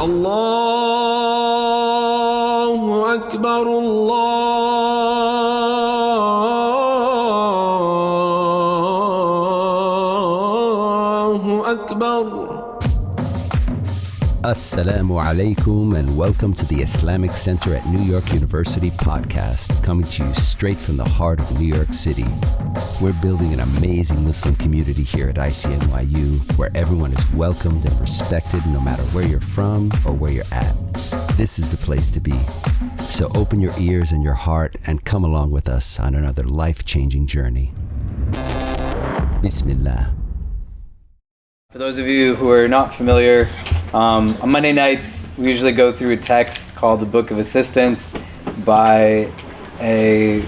الله أكبر الله أكبر. Assalamu alaikum and welcome to the Islamic Center at New York University podcast, coming to you straight from the heart of New York City. We're building an amazing Muslim community here at ICNYU where everyone is welcomed and respected no matter where you're from or where you're at. This is the place to be. So open your ears and your heart and come along with us on another life-changing journey. Bismillah. For those of you who are not familiar, on Monday nights we usually go through a text called the Book of Assistance by a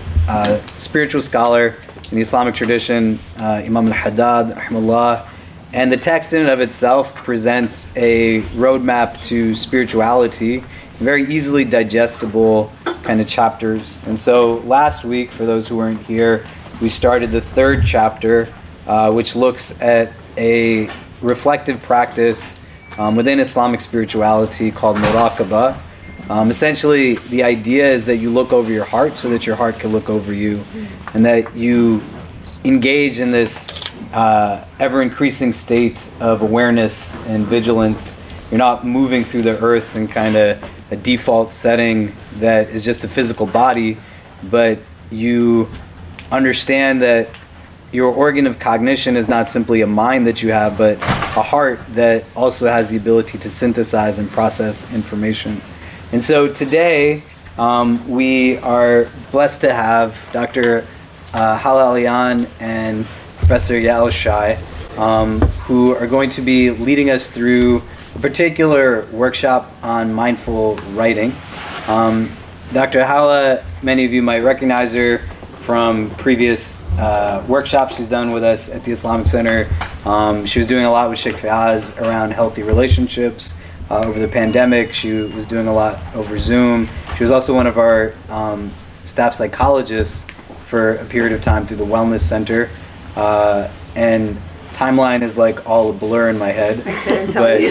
spiritual scholar in the Islamic tradition, Imam al-Haddad, rahimahullah. And the text in and of itself presents a roadmap to spirituality, very easily digestible kind of chapters. And so last week, for those who weren't here, we started the third chapter, which looks at a reflective practice within Islamic spirituality called muraqabah. Essentially, the idea is that you look over your heart so that your heart can look over you, and that you engage in this ever-increasing state of awareness and vigilance. You're not moving through the earth in kind of a default setting that is just a physical body, but you understand that your organ of cognition is not simply a mind that you have, but a heart that also has the ability to synthesize and process information. And so today, we are blessed to have Dr. Hala Alyan and Professor Yael Shy, who are going to be leading us through a particular workshop on mindful writing. Dr. Hala, many of you might recognize her from previous workshops she's done with us at the Islamic Center. She was doing a lot with Sheikh Fayaz around healthy relationships over the pandemic. She was doing a lot over Zoom. She was also one of our staff psychologists for a period of time through the Wellness Center. And timeline is like all a blur in my head. But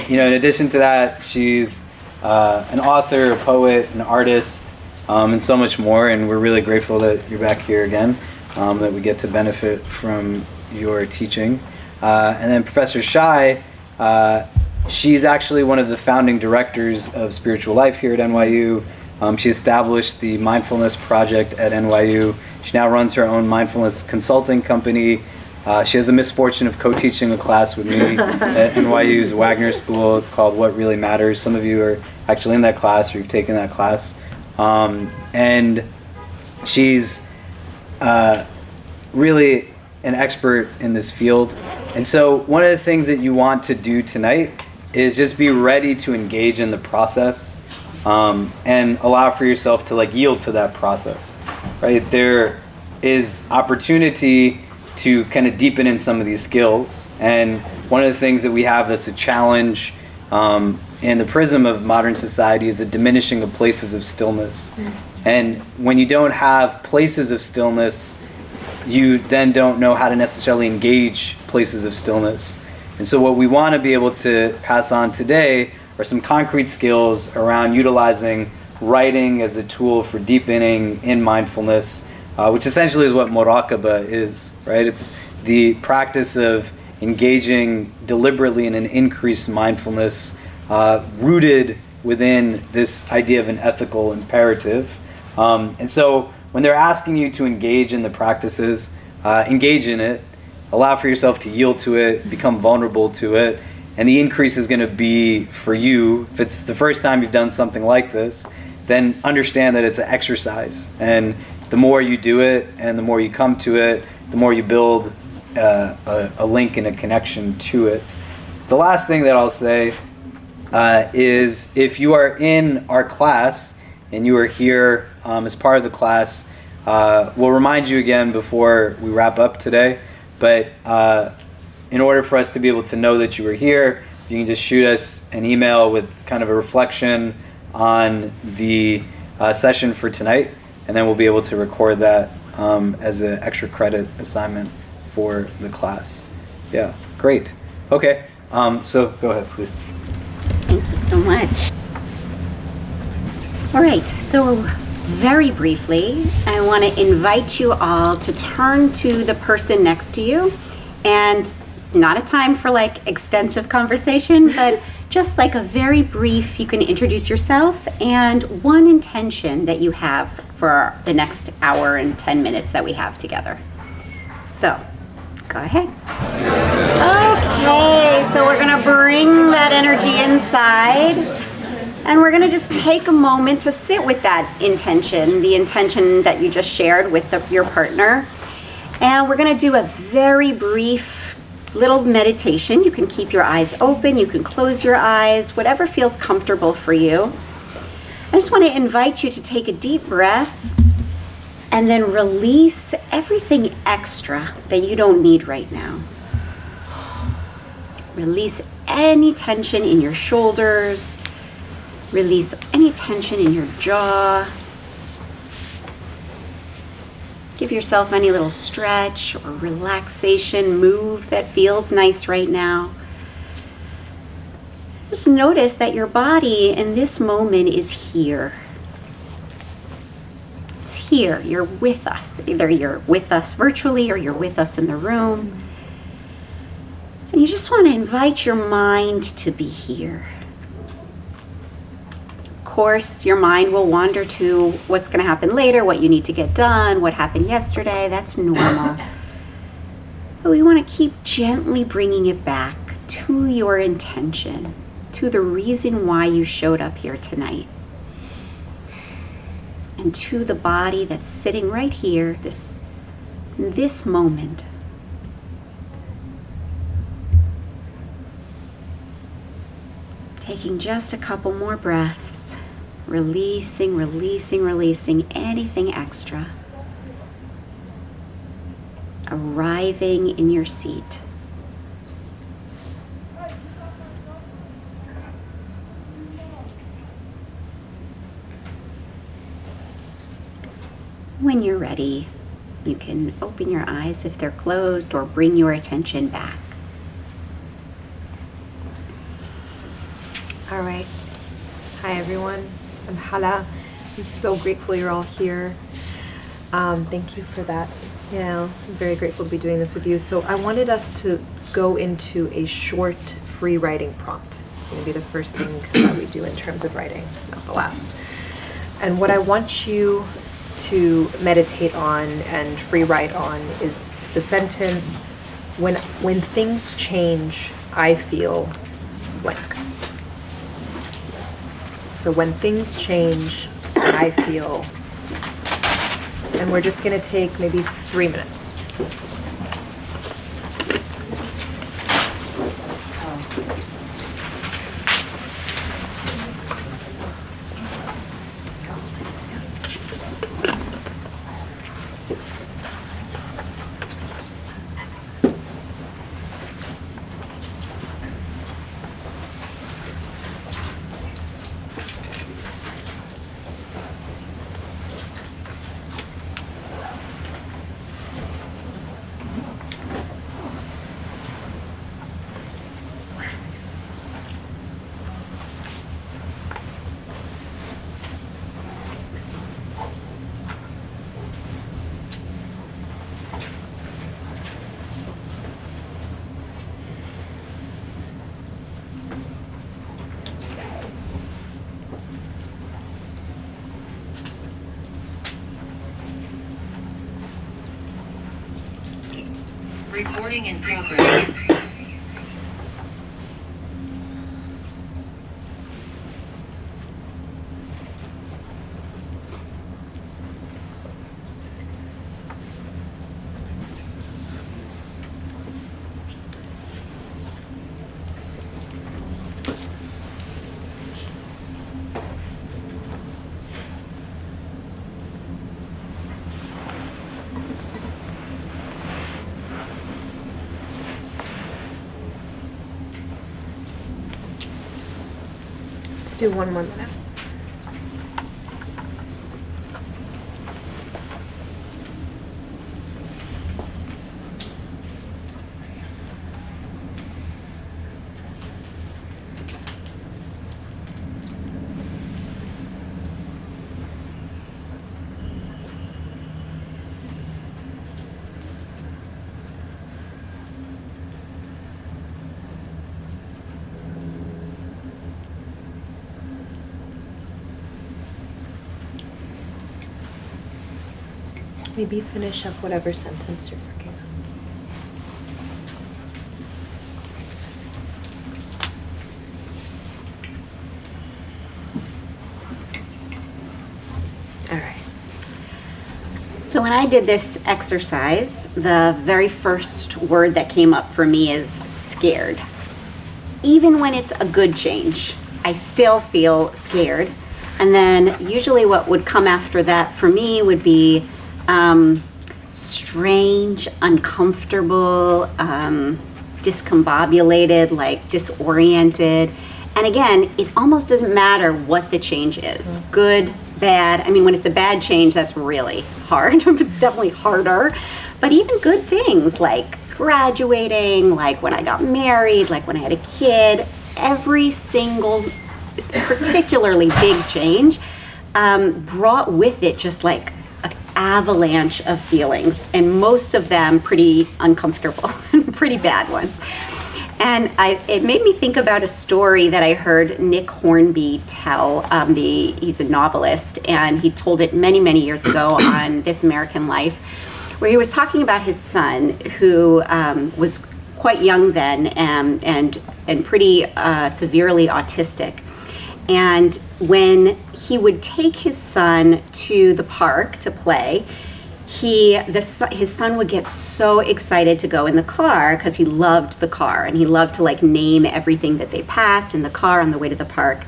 in addition to that, she's an author, a poet, an artist, and so much more, and we're really grateful that you're back here again, that we get to benefit from your teaching. And then Professor Shy, she's actually one of the founding directors of Spiritual Life here at NYU. She established the Mindfulness project at NYU. She now runs her own mindfulness consulting company. She has the misfortune of co-teaching a class with me at NYU's Wagner School. It's called What Really Matters. Some of you are actually in that class or you've taken that class. And she's really an expert in this field. And so one of the things that you want to do tonight is just be ready to engage in the process, and allow for yourself to yield to that process, right? There is opportunity to kind of deepen in some of these skills. And one of the things that we have that's a challenge in the prism of modern society is the diminishing of places of stillness. And when you don't have places of stillness, you then don't know how to necessarily engage places of stillness. And so what we want to be able to pass on today are some concrete skills around utilizing writing as a tool for deepening in mindfulness, which essentially is what muraqabah is, right? It's the practice of engaging deliberately in an increased mindfulness, rooted within this idea of an ethical imperative. And so when they're asking you to engage in the practices, engage in it, allow for yourself to yield to it, become vulnerable to it, and the increase is going to be for you. If it's the first time you've done something like this, then understand that it's an exercise. And the more you do it and the more you come to it, the more you build a link and a connection to it. The last thing that I'll say is if you are in our class and you are here as part of the class, we'll remind you again before we wrap up today, but in order for us to be able to know that you were here, you can just shoot us an email with kind of a reflection on the session for tonight, and then we'll be able to record that as an extra credit assignment for the class. Yeah, great. Okay, So go ahead, please. Thank you so much. All right, so very briefly, I want to invite you all to turn to the person next to you, and not a time for like extensive conversation, but just like a very brief, you can introduce yourself and one intention that you have for the next hour and 10 minutes that we have together. So, go ahead. Okay, so we're gonna bring that energy inside, and we're gonna just take a moment to sit with that intention, the intention that you just shared with your partner. And we're gonna do a very brief little meditation. You can keep your eyes open, you can close your eyes, whatever feels comfortable for you. I just want to invite you to take a deep breath and then release everything extra that you don't need right now. Release any tension in your shoulders, release any tension in your jaw. Give yourself any little stretch or relaxation move that feels nice right now. Just notice that your body in this moment is here. It's here. You're with us. Either you're with us virtually or you're with us in the room. And you just want to invite your mind to be here. Of course, your mind will wander to what's going to happen later, what you need to get done, what happened yesterday. That's normal. But we want to keep gently bringing it back to your intention, to the reason why you showed up here tonight, and to the body that's sitting right here, this moment. Taking just a couple more breaths. Releasing, releasing, releasing anything extra. Arriving in your seat. When you're ready, you can open your eyes if they're closed or bring your attention back. All right. Hi, everyone. I'm Hala. I'm so grateful you're all here. Thank you for that. I'm very grateful to be doing this with you. So I wanted us to go into a short free writing prompt. It's going to be the first thing that we do in terms of writing, not the last. And what I want you to meditate on and free write on is the sentence, when things change, I feel blank. So when things change, I feel, and we're just going to take maybe 3 minutes. Recording in progress. Do 1 more minute. maybe finish up whatever sentence you're working on. All right. So when I did this exercise, the very first word that came up for me is scared. Even when it's a good change, I still feel scared. And then usually what would come after that for me would be strange, uncomfortable, discombobulated, like disoriented. And again, it almost doesn't matter what the change is, good, bad. I mean, when it's a bad change, that's really hard. It's definitely harder. But even good things like graduating, like when I got married, like when I had a kid, every single particularly big change brought with it just like an avalanche of feelings, and most of them pretty uncomfortable and pretty bad ones. And it made me think about a story that I heard Nick Hornby tell. He's a novelist, and he told it many, many years ago on This American Life, where he was talking about his son, who was quite young then and pretty severely autistic. And when he would take his son to the park to play, his son would get so excited to go in the car because he loved the car, and he loved to like name everything that they passed in the car on the way to the park.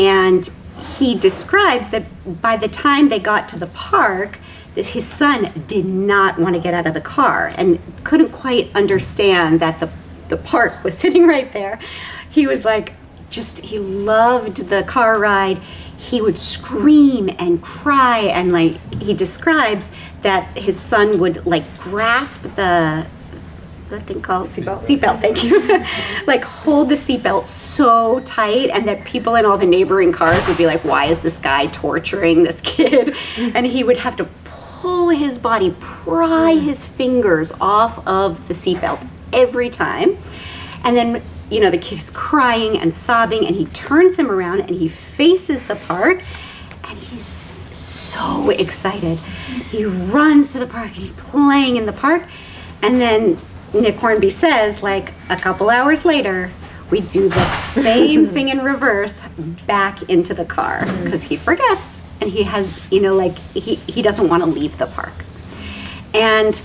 And he describes that by the time they got to the park, that his son did not want to get out of the car and couldn't quite understand that the park was sitting right there. He was like, he loved the car ride. He would scream and cry, and like he describes that his son would like grasp the thing called seatbelt, thank you. Like hold the seatbelt so tight, and that people in all the neighboring cars would be like, why is this guy torturing this kid? And he would have to pull his body, pry his fingers off of the seatbelt every time. And then the kid is crying and sobbing, and he turns him around and he faces the park, and he's so excited. He runs to the park and he's playing in the park. And then Nick Hornby says, like a couple hours later, we do the same thing in reverse back into the car, because he forgets, and he has, he doesn't want to leave the park. And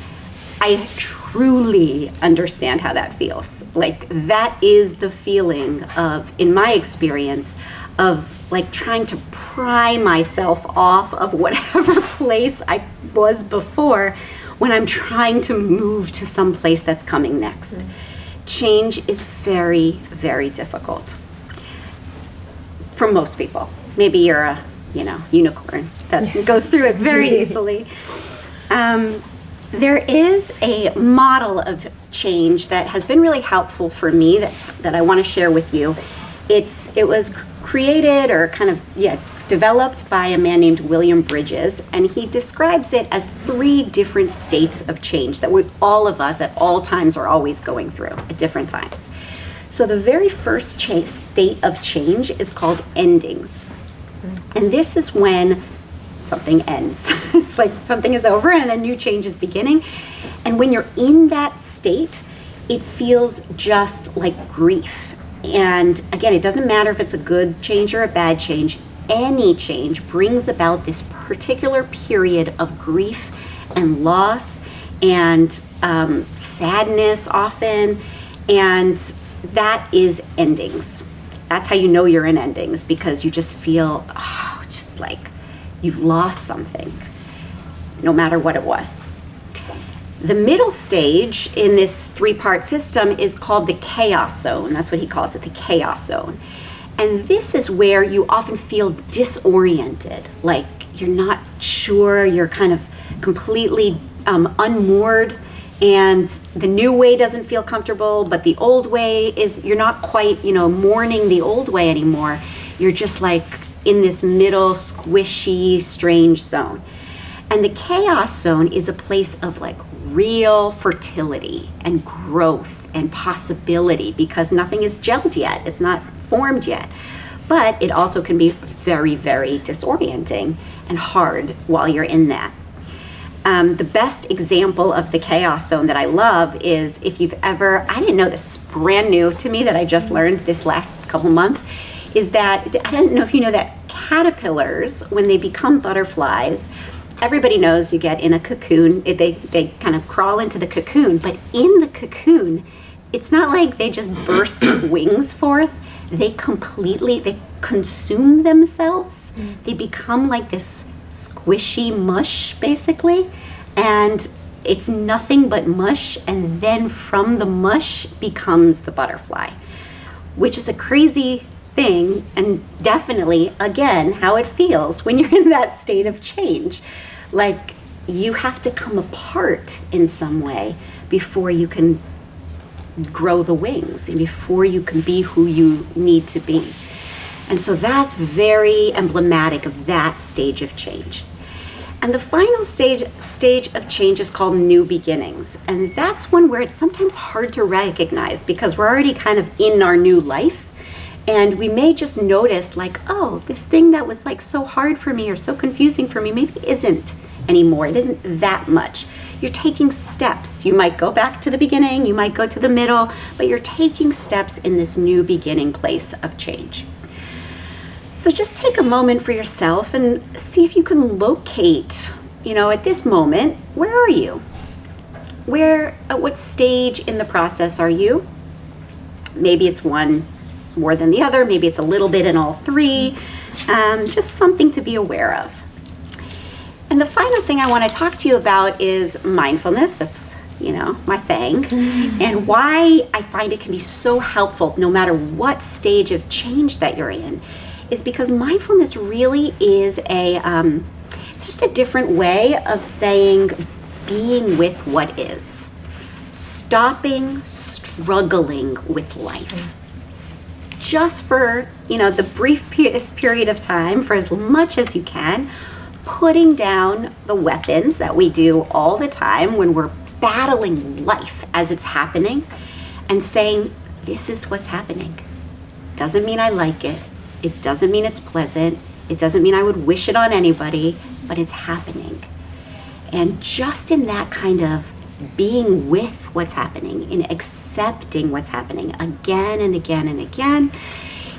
I truly understand how that feels. Like that is the feeling of, in my experience, of like trying to pry myself off of whatever place I was before when I'm trying to move to some place that's coming next. Change is very, very difficult for most people. Maybe you're a, unicorn that goes through it very easily. There is a model of change that has been really helpful for me that I want to share with you. It was created or developed by a man named William Bridges, and he describes it as 3 different states of change that all of us at all times are always going through at different times. So the very first state of change is called endings. And this is when something ends. It's like something is over and a new change is beginning. And when you're in that state, it feels just like grief. And again, it doesn't matter if it's a good change or a bad change. Any change brings about this particular period of grief and loss and sadness often. And that is endings. That's how you know you're in endings, because you just feel, just like you've lost something, no matter what it was. The middle stage in this 3-part system is called the chaos zone. That's what he calls it, the chaos zone. And this is where you often feel disoriented, like you're not sure, you're kind of completely unmoored, and the new way doesn't feel comfortable, but the old way is, you're not quite, mourning the old way anymore. You're just like in this middle, squishy, strange zone. And the chaos zone is a place of like real fertility and growth and possibility, because nothing is gelled yet. It's not formed yet. But it also can be very, very disorienting and hard while you're in that. The best example of the chaos zone that I love is if you've ever, I didn't know this, is brand new to me that I just learned this last couple months, is that, I don't know if you know that caterpillars, when they become butterflies, everybody knows you get in a cocoon, they kind of crawl into the cocoon, but in the cocoon, it's not like they just burst wings forth. They consume themselves. They become like this squishy mush, basically, and it's nothing but mush, and then from the mush becomes the butterfly, which is a crazy thing, and definitely, again, how it feels when you're in that state of change. Like, you have to come apart in some way before you can grow the wings, and before you can be who you need to be. And so that's very emblematic of that stage of change. And the final stage of change is called new beginnings. And that's one where it's sometimes hard to recognize because we're already kind of in our new life. And we may just notice like, oh, this thing that was like so hard for me or so confusing for me maybe isn't anymore. It isn't that much. You're taking steps. You might go back to the beginning, you might go to the middle, but you're taking steps in this new beginning place of change. So just take a moment for yourself and see if you can locate, at this moment, where are you? At what stage in the process are you? Maybe it's one more than the other, maybe it's a little bit in all three, just something to be aware of. And the final thing I want to talk to you about is mindfulness. That's, my thing. And why I find it can be so helpful no matter what stage of change that you're in is because mindfulness really is it's just a different way of saying being with what is. Stopping struggling with life. Just for, the brief period of time, for as much as you can, putting down the weapons that we do all the time when we're battling life as it's happening and saying, this is what's happening. Doesn't mean I like it. It doesn't mean it's pleasant. It doesn't mean I would wish it on anybody, but it's happening. And just in that kind of being with what's happening, in accepting what's happening again and again and again,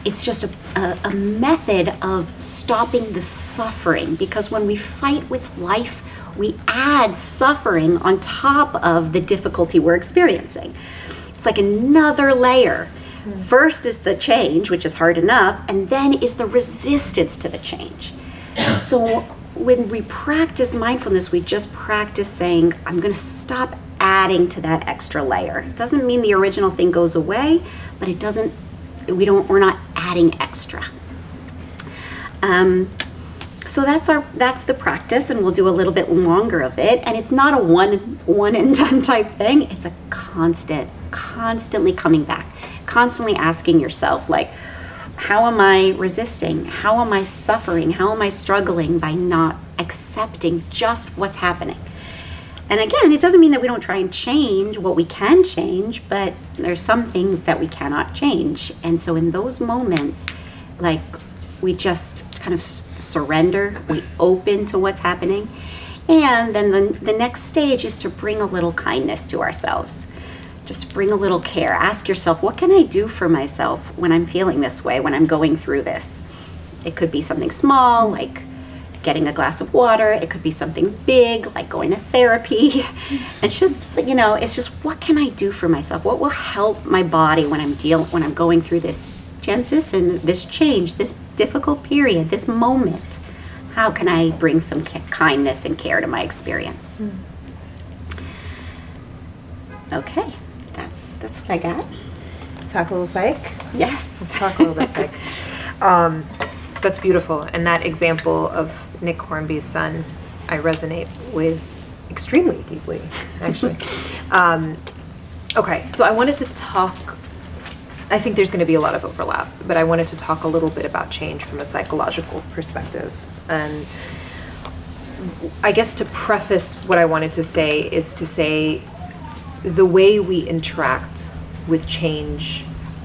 it's just a method of stopping the suffering, because when we fight with life, we add suffering on top of the difficulty we're experiencing. It's like another layer. First is the change, which is hard enough, and then is the resistance to the change. So when we practice mindfulness, we just practice saying, I'm going to stop adding to that extra layer. It doesn't mean the original thing goes away, but we're not adding extra. So that's the practice, and we'll do a little bit longer of it. And it's not a one and done type thing. It's a constantly coming back, constantly asking yourself, like, how am I resisting? How am I suffering? How am I struggling by not accepting just what's happening? And again, it doesn't mean that we don't try and change what we can change, but there's some things that we cannot change. And so in those moments, like, we just kind of surrender, we open to what's happening. And then the next stage is to bring a little kindness to ourselves. Just bring a little care. Ask yourself, what can I do for myself when I'm feeling this way, when I'm going through this? It could be something small, like getting a glass of water. It could be something big, like going to therapy. It's just, it's just, what can I do for myself? What will help my body when I'm going through this transition, this change, this difficult period, this moment? How can I bring some kindness and care to my experience? Okay, that's what I got. Talk a little psych? Yes. Let's talk a little bit psych. That's beautiful. And that example of Nick Hornby's son, I resonate with extremely deeply, actually. Okay, so I wanted to talk, I think there's going to be a lot of overlap, but I wanted to talk a little bit about change from a psychological perspective. And I guess to preface what I wanted to say is to say the way we interact with change,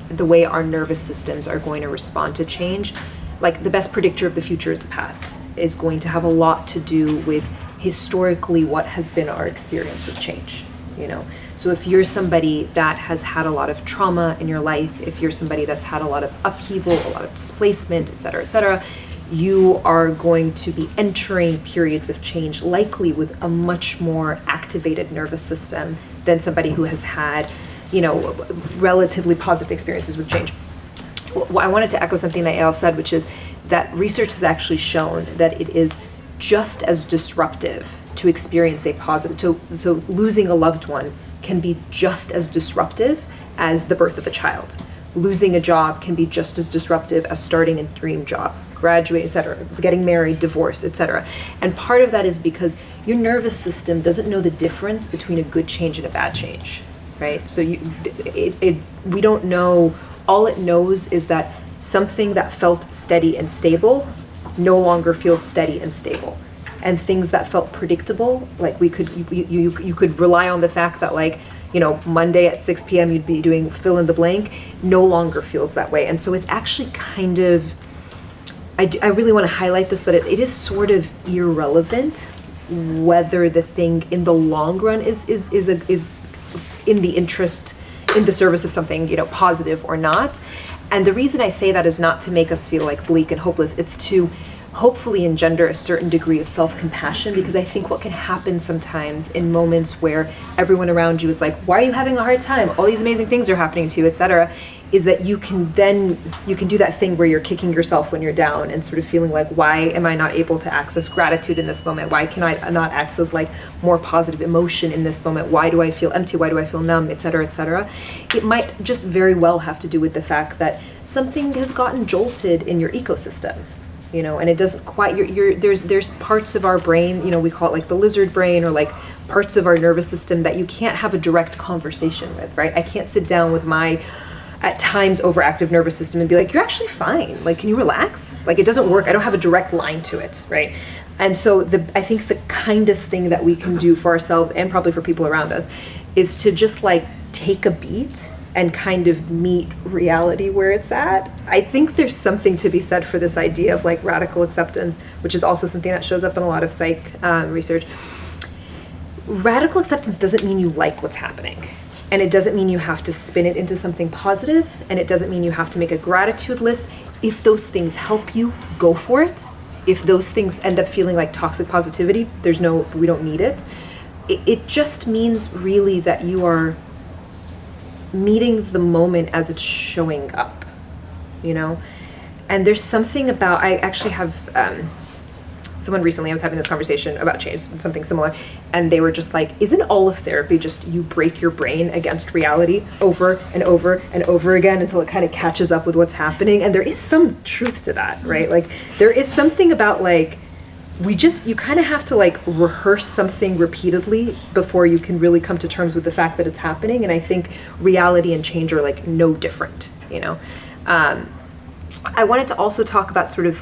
the way our nervous systems are going to respond to change, like the best predictor of the future is the past, is going to have a lot to do with historically what has been our experience with change, you know? So if you're somebody that has had a lot of trauma in your life, if you're somebody that's had a lot of upheaval, a lot of displacement, et cetera, you are going to be entering periods of change likely with a much more activated nervous system than somebody who has had, you know, relatively positive experiences with change. I wanted to echo something that Yael said, which is that research has actually shown that it is just as disruptive to experience a positive, so losing a loved one can be just as disruptive as the birth of a child. Losing a job can be just as disruptive as starting a dream job, graduate, etc., getting married, divorce, etc. And part of that is because your nervous system doesn't know the difference between a good change and a bad change, right? So we don't know, all it knows is that something that felt steady and stable no longer feels steady and stable. And things that felt predictable, like you could rely on the fact that, like, you know, Monday at 6 p.m. you'd be doing fill in the blank, no longer feels that way. And so it's actually kind of, I really want to highlight this, that it is sort of irrelevant whether the thing in the long run is in the interest, in the service of something, you know, positive or not. And the reason I say that is not to make us feel like bleak and hopeless, it's to hopefully engender a certain degree of self-compassion, because I think what can happen sometimes in moments where everyone around you is like, why are you having a hard time? All these amazing things are happening to you, etc., is that you can do that thing where you're kicking yourself when you're down and sort of feeling like, why am I not able to access gratitude in this moment? Why can I not access like more positive emotion in this moment? Why do I feel empty? Why do I feel numb, etc., etc.? It might just very well have to do with the fact that something has gotten jolted in your ecosystem. You know, and it doesn't quite, there's parts of our brain, you know, we call it like the lizard brain, or like parts of our nervous system that you can't have a direct conversation with, right? I can't sit down with my, at times, overactive nervous system and be like, you're actually fine. Like, can you relax? Like, it doesn't work. I don't have a direct line to it, right? And so I think the kindest thing that we can do for ourselves, and probably for people around us, is to just like take a beat and kind of meet reality where it's at. I think there's something to be said for this idea of like radical acceptance, which is also something that shows up in a lot of psych research. Radical acceptance doesn't mean you like what's happening. And it doesn't mean you have to spin it into something positive. And it doesn't mean you have to make a gratitude list. If those things help you, go for it. If those things end up feeling like toxic positivity, we don't need it. It just means really that you are meeting the moment as it's showing up, you know? And there's something about, I actually have someone recently, I was having this conversation about change, something similar, and they were just like, isn't all of therapy just you break your brain against reality over and over and over again until it kind of catches up with what's happening? And there is some truth to that, right? Like, there is something about like, you kind of have to like rehearse something repeatedly before you can really come to terms with the fact that it's happening. And I think reality and change are like no different, you know? I wanted to also talk about sort of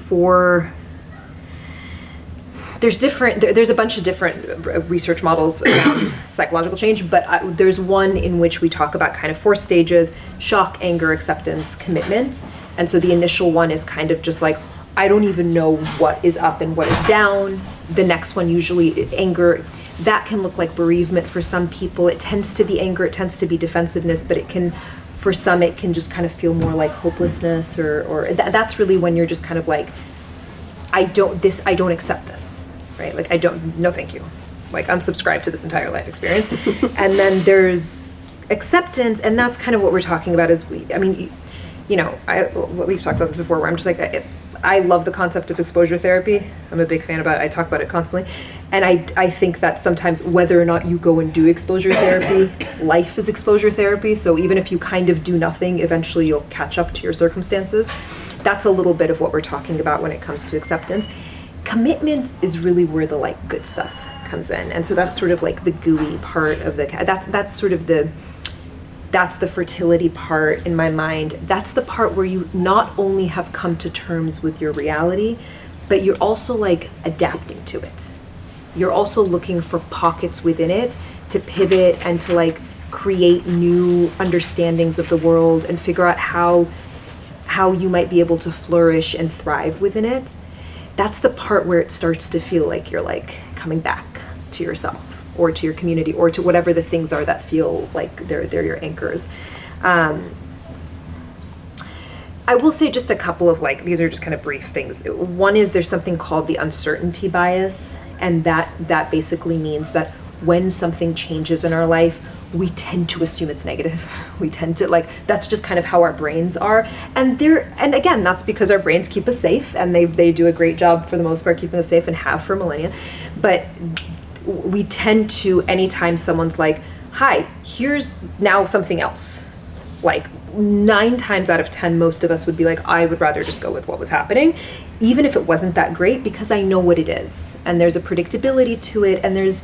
there's a bunch of different research models around psychological change, but there's one in which we talk about kind of 4 stages: shock, anger, acceptance, commitment. And so the initial one is kind of just like, I don't even know what is up and what is down. The next one, usually anger, that can look like bereavement for some people. It tends to be anger, it tends to be defensiveness, but for some, it can just kind of feel more like hopelessness, or that's really when you're just kind of like, I don't accept this, right? Like, no thank you. Like, unsubscribe to this entire life experience. And then there's acceptance, and that's kind of what we're talking about we've talked about this before, where I'm just like, I love the concept of exposure therapy. I'm a big fan about it. I talk about it constantly. And I think that sometimes whether or not you go and do exposure therapy, life is exposure therapy. So even if you kind of do nothing, eventually you'll catch up to your circumstances. That's a little bit of what we're talking about when it comes to acceptance. Commitment is really where the like good stuff comes in. And so that's sort of like the gooey part of that's the fertility part in my mind. That's the part where you not only have come to terms with your reality, but you're also like adapting to it. You're also looking for pockets within it to pivot and to like create new understandings of the world and figure out how you might be able to flourish and thrive within it. That's the part where it starts to feel like you're like coming back. to yourself or to your community or to whatever the things are that feel like they're your anchors. I will say just a couple of these are just kind of brief things. One is there's something called the uncertainty bias, and that basically means that when something changes in our life, we tend to assume it's negative. We tend to that's just kind of how our brains are. And again, that's because our brains keep us safe, and they do a great job for the most part keeping us safe and have for millennia. But we tend to, anytime someone's like, hi, here's now something else, 9 times out of 10, most of us would be like, I would rather just go with what was happening, even if it wasn't that great, because I know what it is. And there's a predictability to it, and there is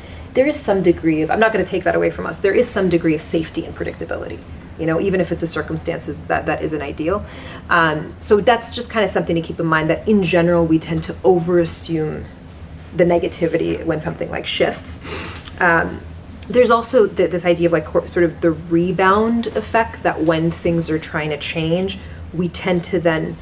some degree of, I'm not going to take that away from us, there is some degree of safety and predictability, even if it's a circumstances that isn't ideal. So that's just kind of something to keep in mind, that in general, we tend to overassume the negativity when something shifts. There's also this idea of sort of the rebound effect, that when things are trying to change, we tend to then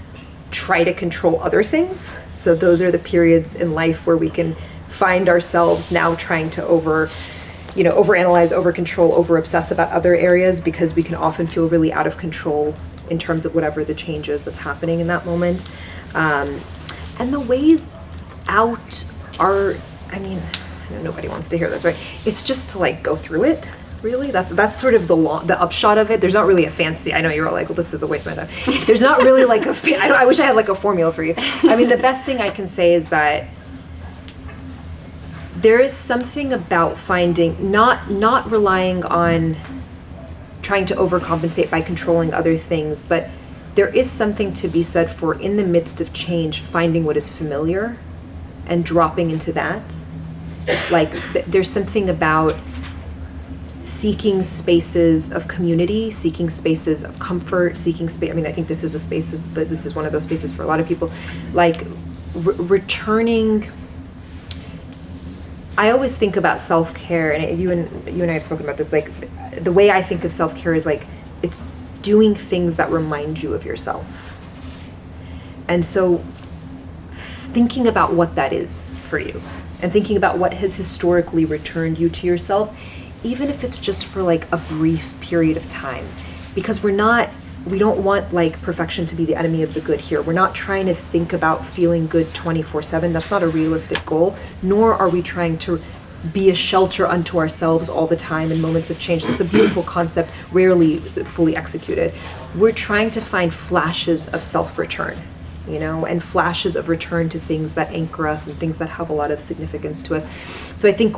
try to control other things. So those are the periods in life where we can find ourselves now trying to overanalyze, over-control, over-obsess about other areas, because we can often feel really out of control in terms of whatever the change is that's happening in that moment. And the ways out are, nobody wants to hear this, right? It's just to go through it, really. That's sort of the upshot of it. There's not really a fancy, I know you're all like, well, this is a waste of my time. There's not really I wish I had a formula for you. The best thing I can say is that there is something about finding, not relying on trying to overcompensate by controlling other things, but there is something to be said for, in the midst of change, finding what is familiar and dropping into that. There's something about seeking spaces of community, seeking spaces of comfort, seeking space. I think this is a space this is one of those spaces for a lot of people. Returning. I always think about self-care, and you and I have spoken about this. The way I think of self-care is it's doing things that remind you of yourself. And so thinking about what that is for you, and thinking about what has historically returned you to yourself, even if it's just for a brief period of time, because we don't want perfection to be the enemy of the good here. We're not trying to think about feeling good 24/7. That's not a realistic goal, nor are we trying to be a shelter unto ourselves all the time in moments of change. That's a beautiful concept, rarely fully executed. We're trying to find flashes of self-return, and flashes of return to things that anchor us and things that have a lot of significance to us. So I think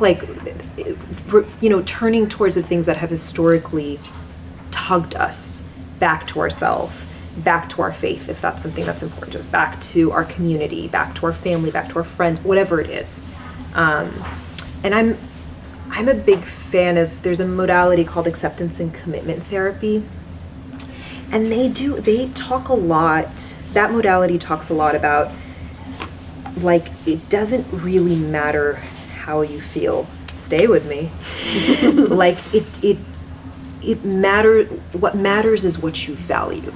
turning towards the things that have historically tugged us back to ourselves, back to our faith, if that's something that's important to us, back to our community, back to our family, back to our friends, whatever it is. And I'm a big fan of, there's a modality called acceptance and commitment therapy. And they talk a lot, that modality talks a lot about, it doesn't really matter how you feel. Stay with me. It matters, what matters is what you value.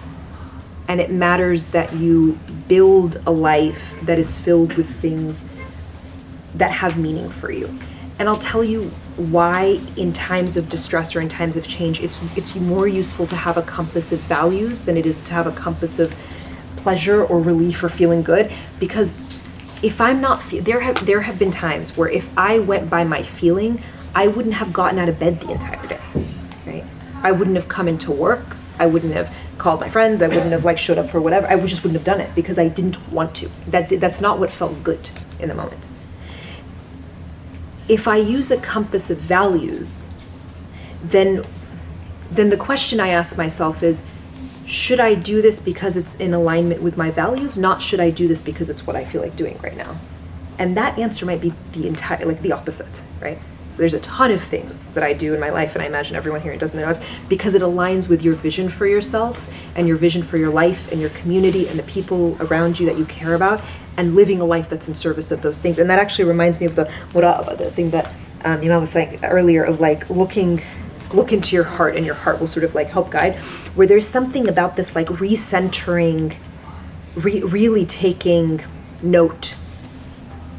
And it matters that you build a life that is filled with things that have meaning for you. And I'll tell you why, in times of distress or in times of change, it's more useful to have a compass of values than it is to have a compass of pleasure or relief or feeling good. Because if I'm not, there have been times where if I went by my feeling, I wouldn't have gotten out of bed the entire day, right? I wouldn't have come into work. I wouldn't have called my friends. I wouldn't have showed up for whatever. I just wouldn't have done it because I didn't want to. That's not what felt good in the moment. If I use a compass of values, then the question I ask myself is, should I do this because it's in alignment with my values? Not should I do this because it's what I feel like doing right now? And that answer might be the opposite, right? So there's a ton of things that I do in my life, and I imagine everyone here does in their lives, because it aligns with your vision for yourself and your vision for your life and your community and the people around you that you care about, and living a life that's in service of those things. And that actually reminds me of the thing that Yael was saying earlier of look into your heart, and your heart will sort of help guide, where there's something about this recentering, really taking note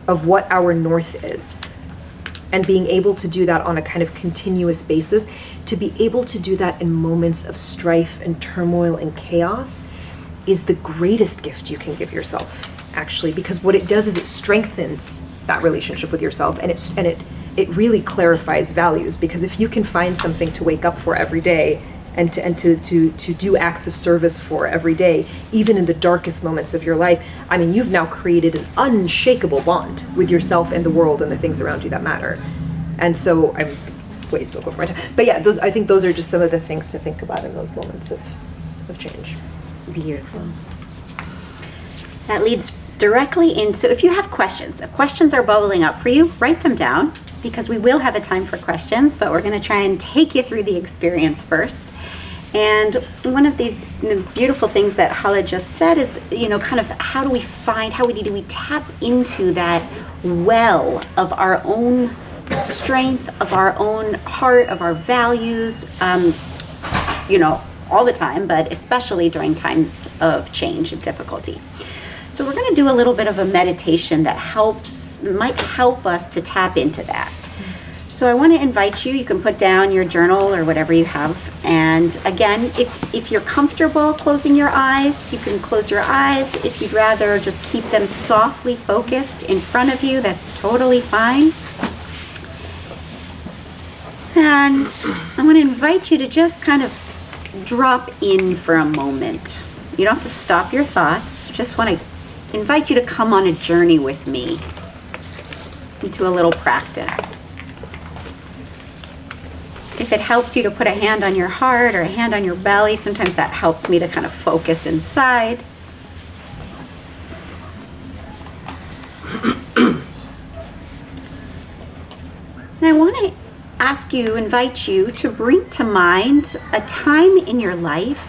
of what our north is and being able to do that on a kind of continuous basis, to be able to do that in moments of strife and turmoil and chaos is the greatest gift you can give yourself, actually, because what it does is it strengthens that relationship with yourself, and it really clarifies values, because if you can find something to wake up for every day and to do acts of service for every day, even in the darkest moments of your life, I mean, you've now created an unshakable bond with yourself and the world and the things around you that matter. And so I'm way spoke over my time. But yeah, I think those are just some of the things to think about in those moments of change. Beautiful. That leads directly in. So if you have questions, if questions are bubbling up for you, write them down, because we will have a time for questions, but we're going to try and take you through the experience first. And one of these beautiful things that Hala just said is, kind of how do we tap into that well of our own strength, of our own heart, of our values, all the time, but especially during times of change and difficulty. So we're going to do a little bit of a meditation that might help us to tap into that. So I want to invite you can put down your journal or whatever you have. And again, if you're comfortable closing your eyes, you can close your eyes. If you'd rather just keep them softly focused in front of you, that's totally fine. And I want to invite you to just kind of drop in for a moment. You don't have to stop your thoughts. Just want to invite you to come on a journey with me into a little practice. If it helps you to put a hand on your heart or a hand on your belly, sometimes that helps me to kind of focus inside. And I want to invite you to bring to mind a time in your life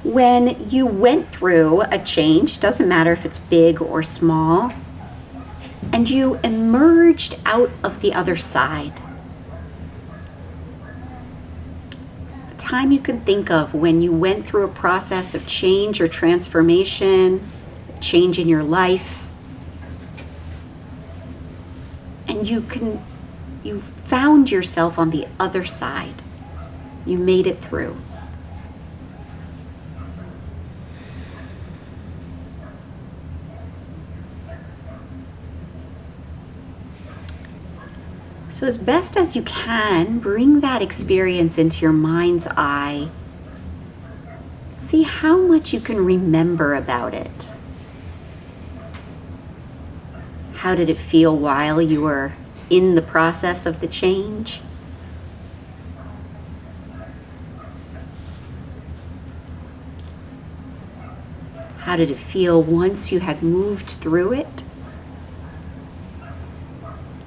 when you went through a change, doesn't matter if it's big or small, and you emerged out of the other side. A time you can think of when you went through a process of change or transformation, change in your life, and you found yourself on the other side. You made it through. So as best as you can, bring that experience into your mind's eye. See how much you can remember about it. How did it feel while you were in the process of the change? How did it feel once you had moved through it?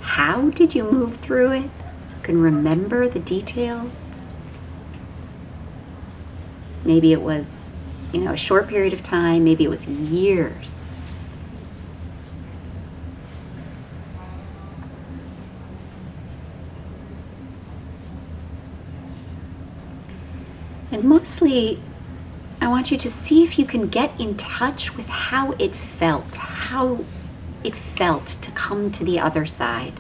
How did you move through it? You can remember the details. Maybe it was, a short period of time, maybe it was years. And mostly, I want you to see if you can get in touch with how it felt to come to the other side,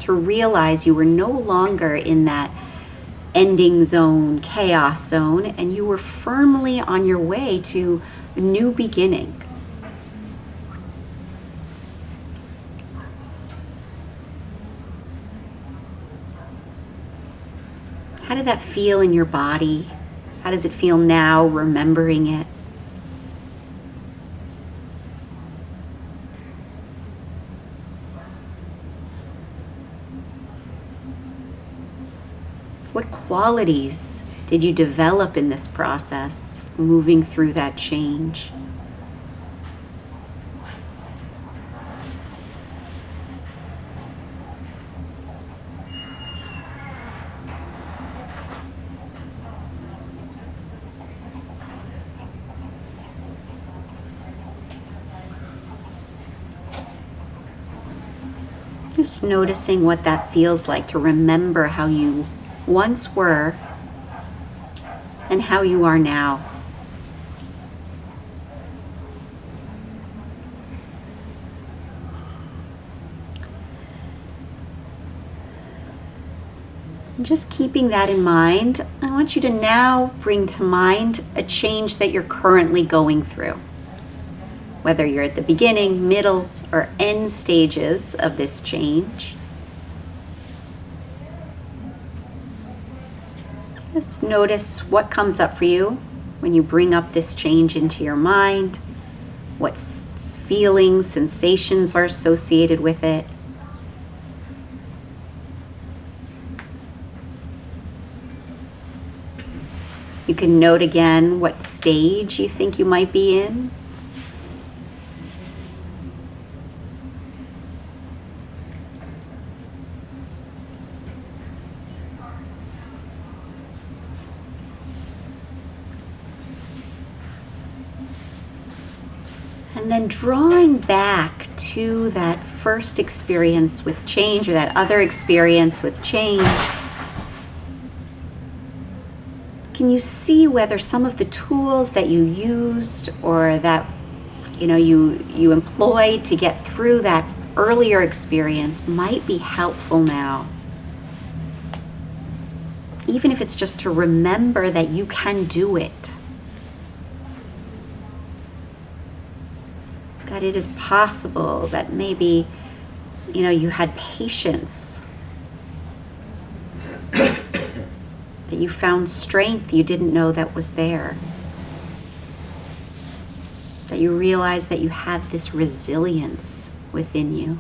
to realize you were no longer in that ending zone, chaos zone, and you were firmly on your way to a new beginning. How did that feel in your body? How does it feel now, remembering it? What qualities did you develop in this process, moving through that change? Just noticing what that feels like to remember how you once were and how you are now. And just keeping that in mind, I want you to now bring to mind a change that you're currently going through. Whether you're at the beginning, middle, or end stages of this change. Just notice what comes up for you when you bring up this change into your mind, what feelings, sensations are associated with it. You can note again what stage you think you might be in. And then drawing back to that first experience with change, or that other experience with change, can you see whether some of the tools that you used or that you employed to get through that earlier experience might be helpful now? Even if it's just to remember that you can do it. That it is possible, that maybe, you had patience, that you found strength you didn't know that was there, that you realize that you have this resilience within you.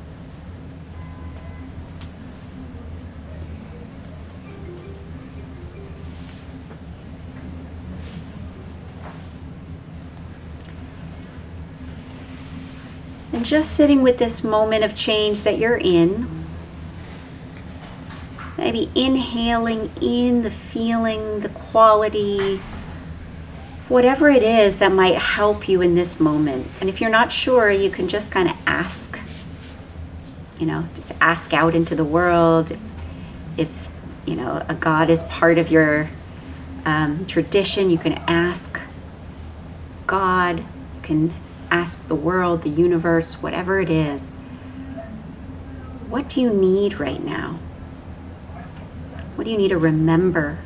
And just sitting with this moment of change that you're in, maybe inhaling in the feeling, the quality, whatever it is that might help you in this moment. And if you're not sure, you can just kind of ask, just ask out into the world. If a God is part of your tradition, you can ask God, you can ask the world, the universe, whatever it is. What do you need right now? What do you need to remember?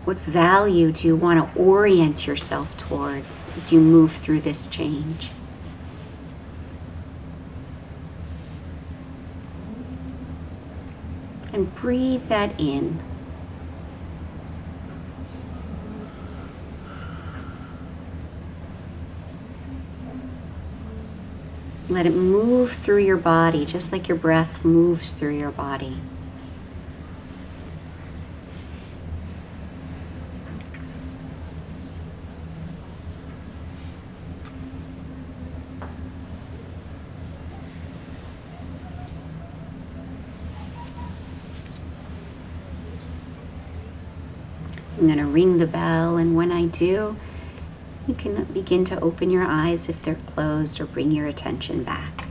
What value do you want to orient yourself towards as you move through this change? And breathe that in. Let it move through your body, just like your breath moves through your body. I'm going to ring the bell, and when I do, you can begin to open your eyes if they're closed, or bring your attention back.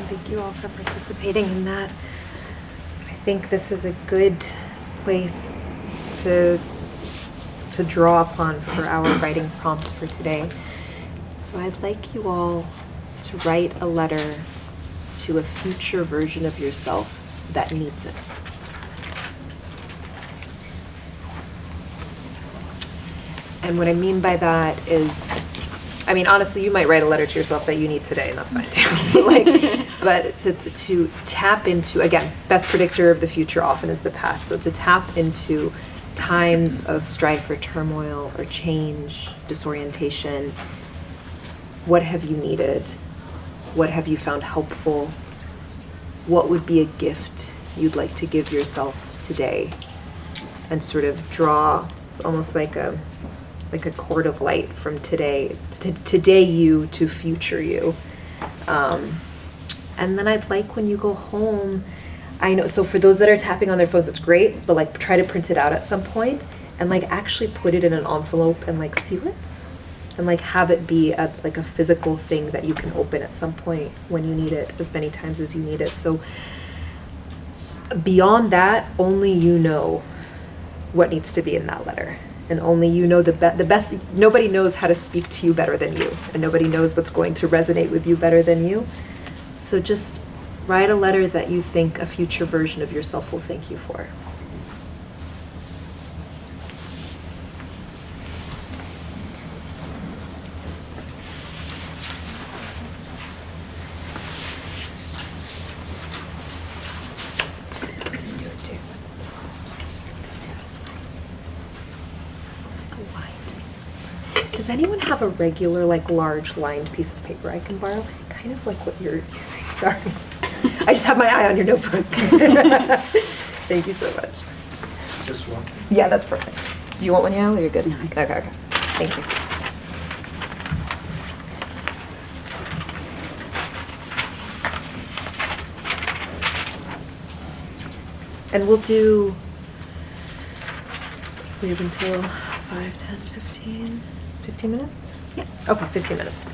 Thank you all for participating in that. I think this is a good place to draw upon for our writing prompt for today. So I'd like you all to write a letter to a future version of yourself that needs it. And what I mean by that is, honestly, you might write a letter to yourself that you need today, and that's fine too. But to tap into, again, best predictor of the future often is the past. So to tap into times of strife or turmoil or change, disorientation, what have you needed? What have you found helpful? What would be a gift you'd like to give yourself today? And sort of draw, it's almost like a cord of light from today you to future you. And then I'd like, when you go home, I know, so for those that are tapping on their phones, it's great, but like try to print it out at some point and like actually put it in an envelope and like seal it and like have it be like a physical thing that you can open at some point when you need it, as many times as you need it. So beyond that, only you know what needs to be in that letter. And only you know the best. Nobody knows how to speak to you better than you, and nobody knows what's going to resonate with you better than you. So just write a letter that you think a future version of yourself will thank you for. Does anyone have a regular, like, large lined piece of paper I can borrow? Kind of like what you're using. Sorry. I just have my eye on your notebook. Thank you so much. Just one. Yeah, that's perfect. Do you want one, Yael, or you're good? No, okay. Thank you. And we'll do, we have until 5, 10, 15 minutes? Yeah. Okay, 15 minutes.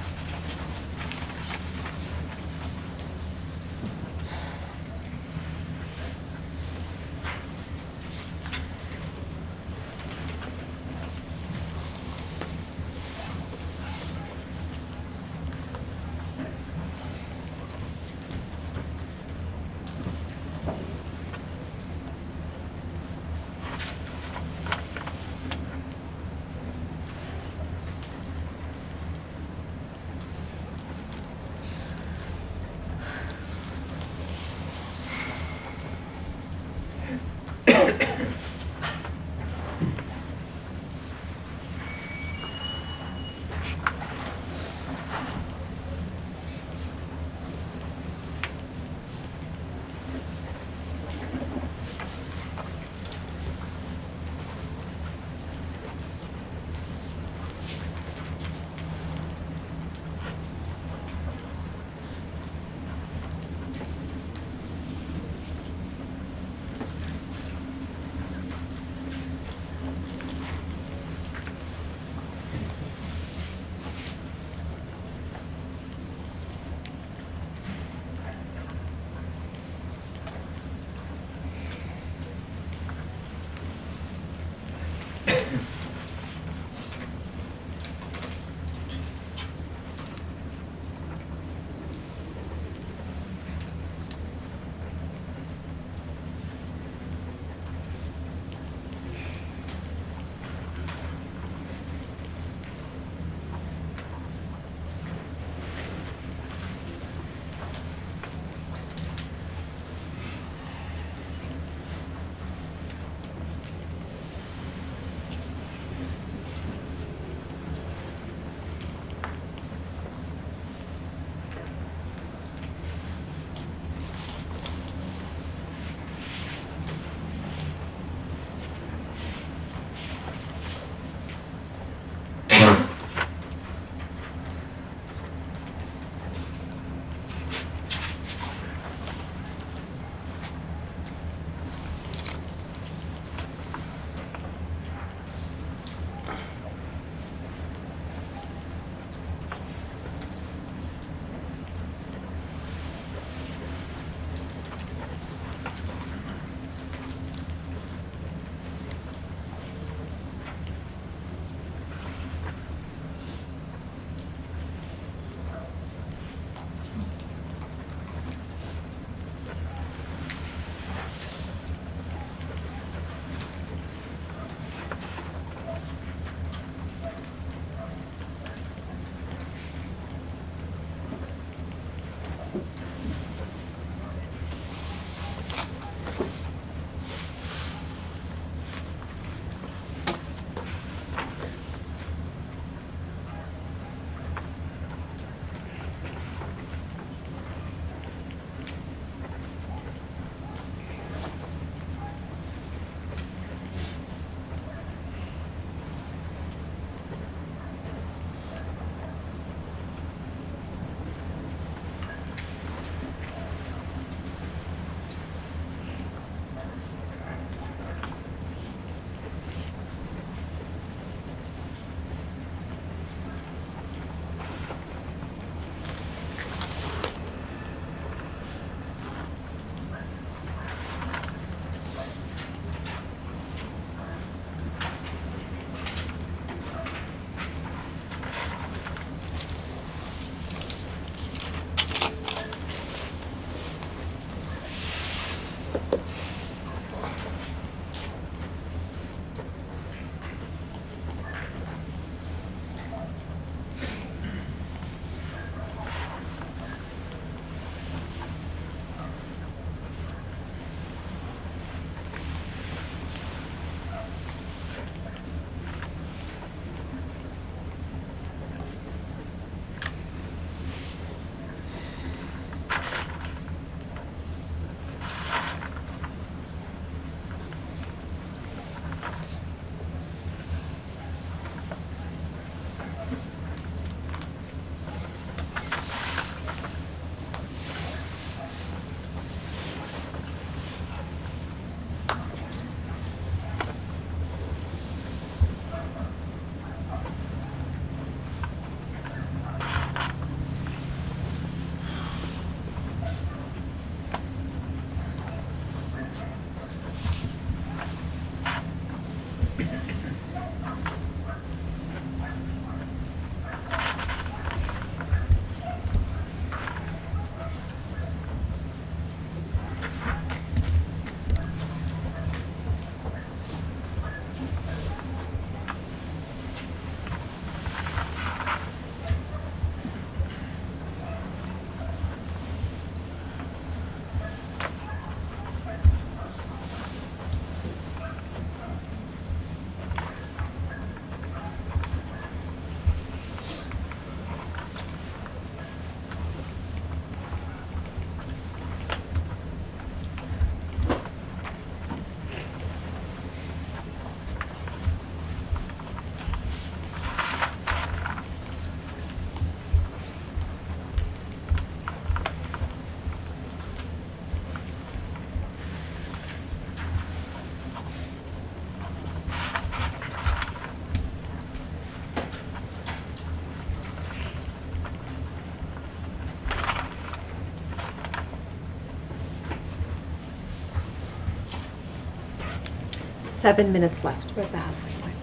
7 minutes left. We're at the halfway point.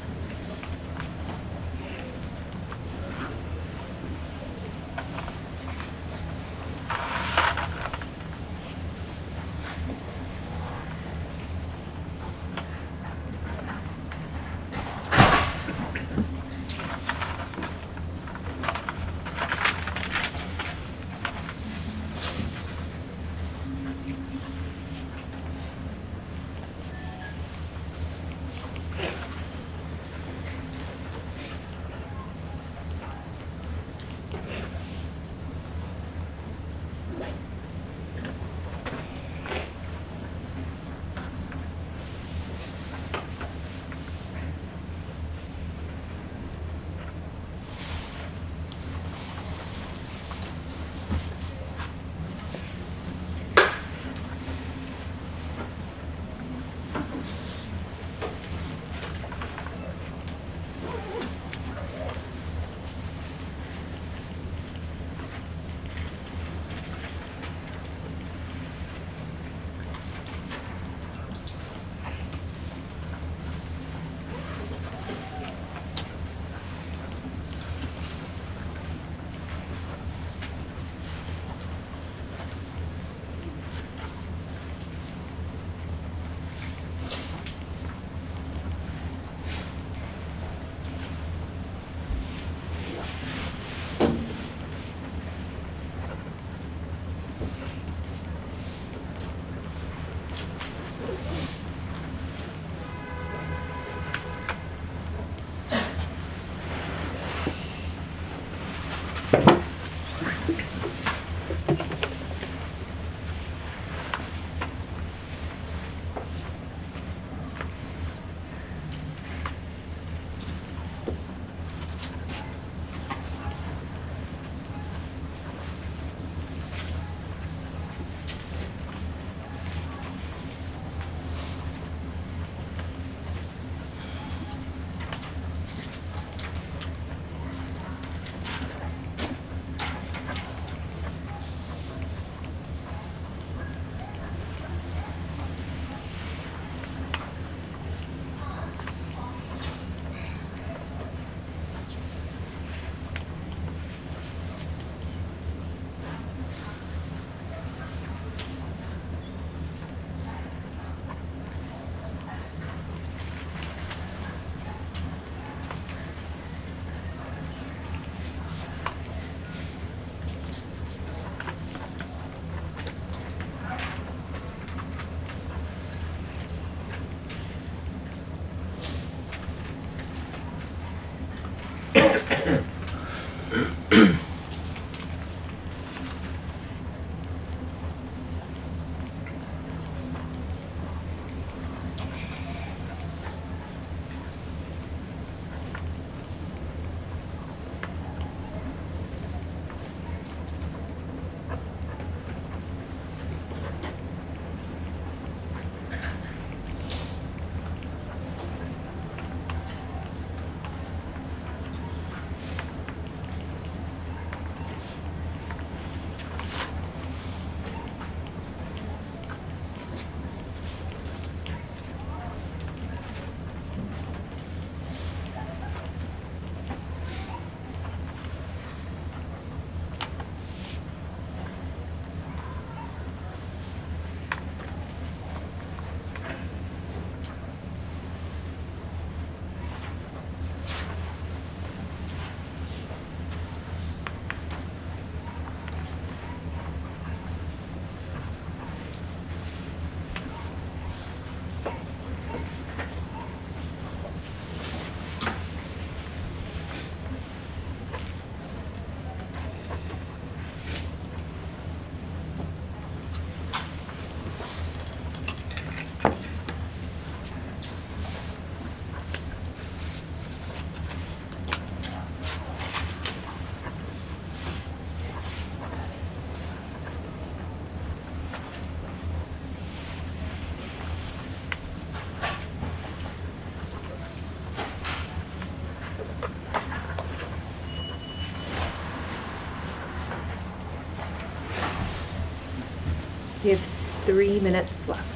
We have 3 minutes left.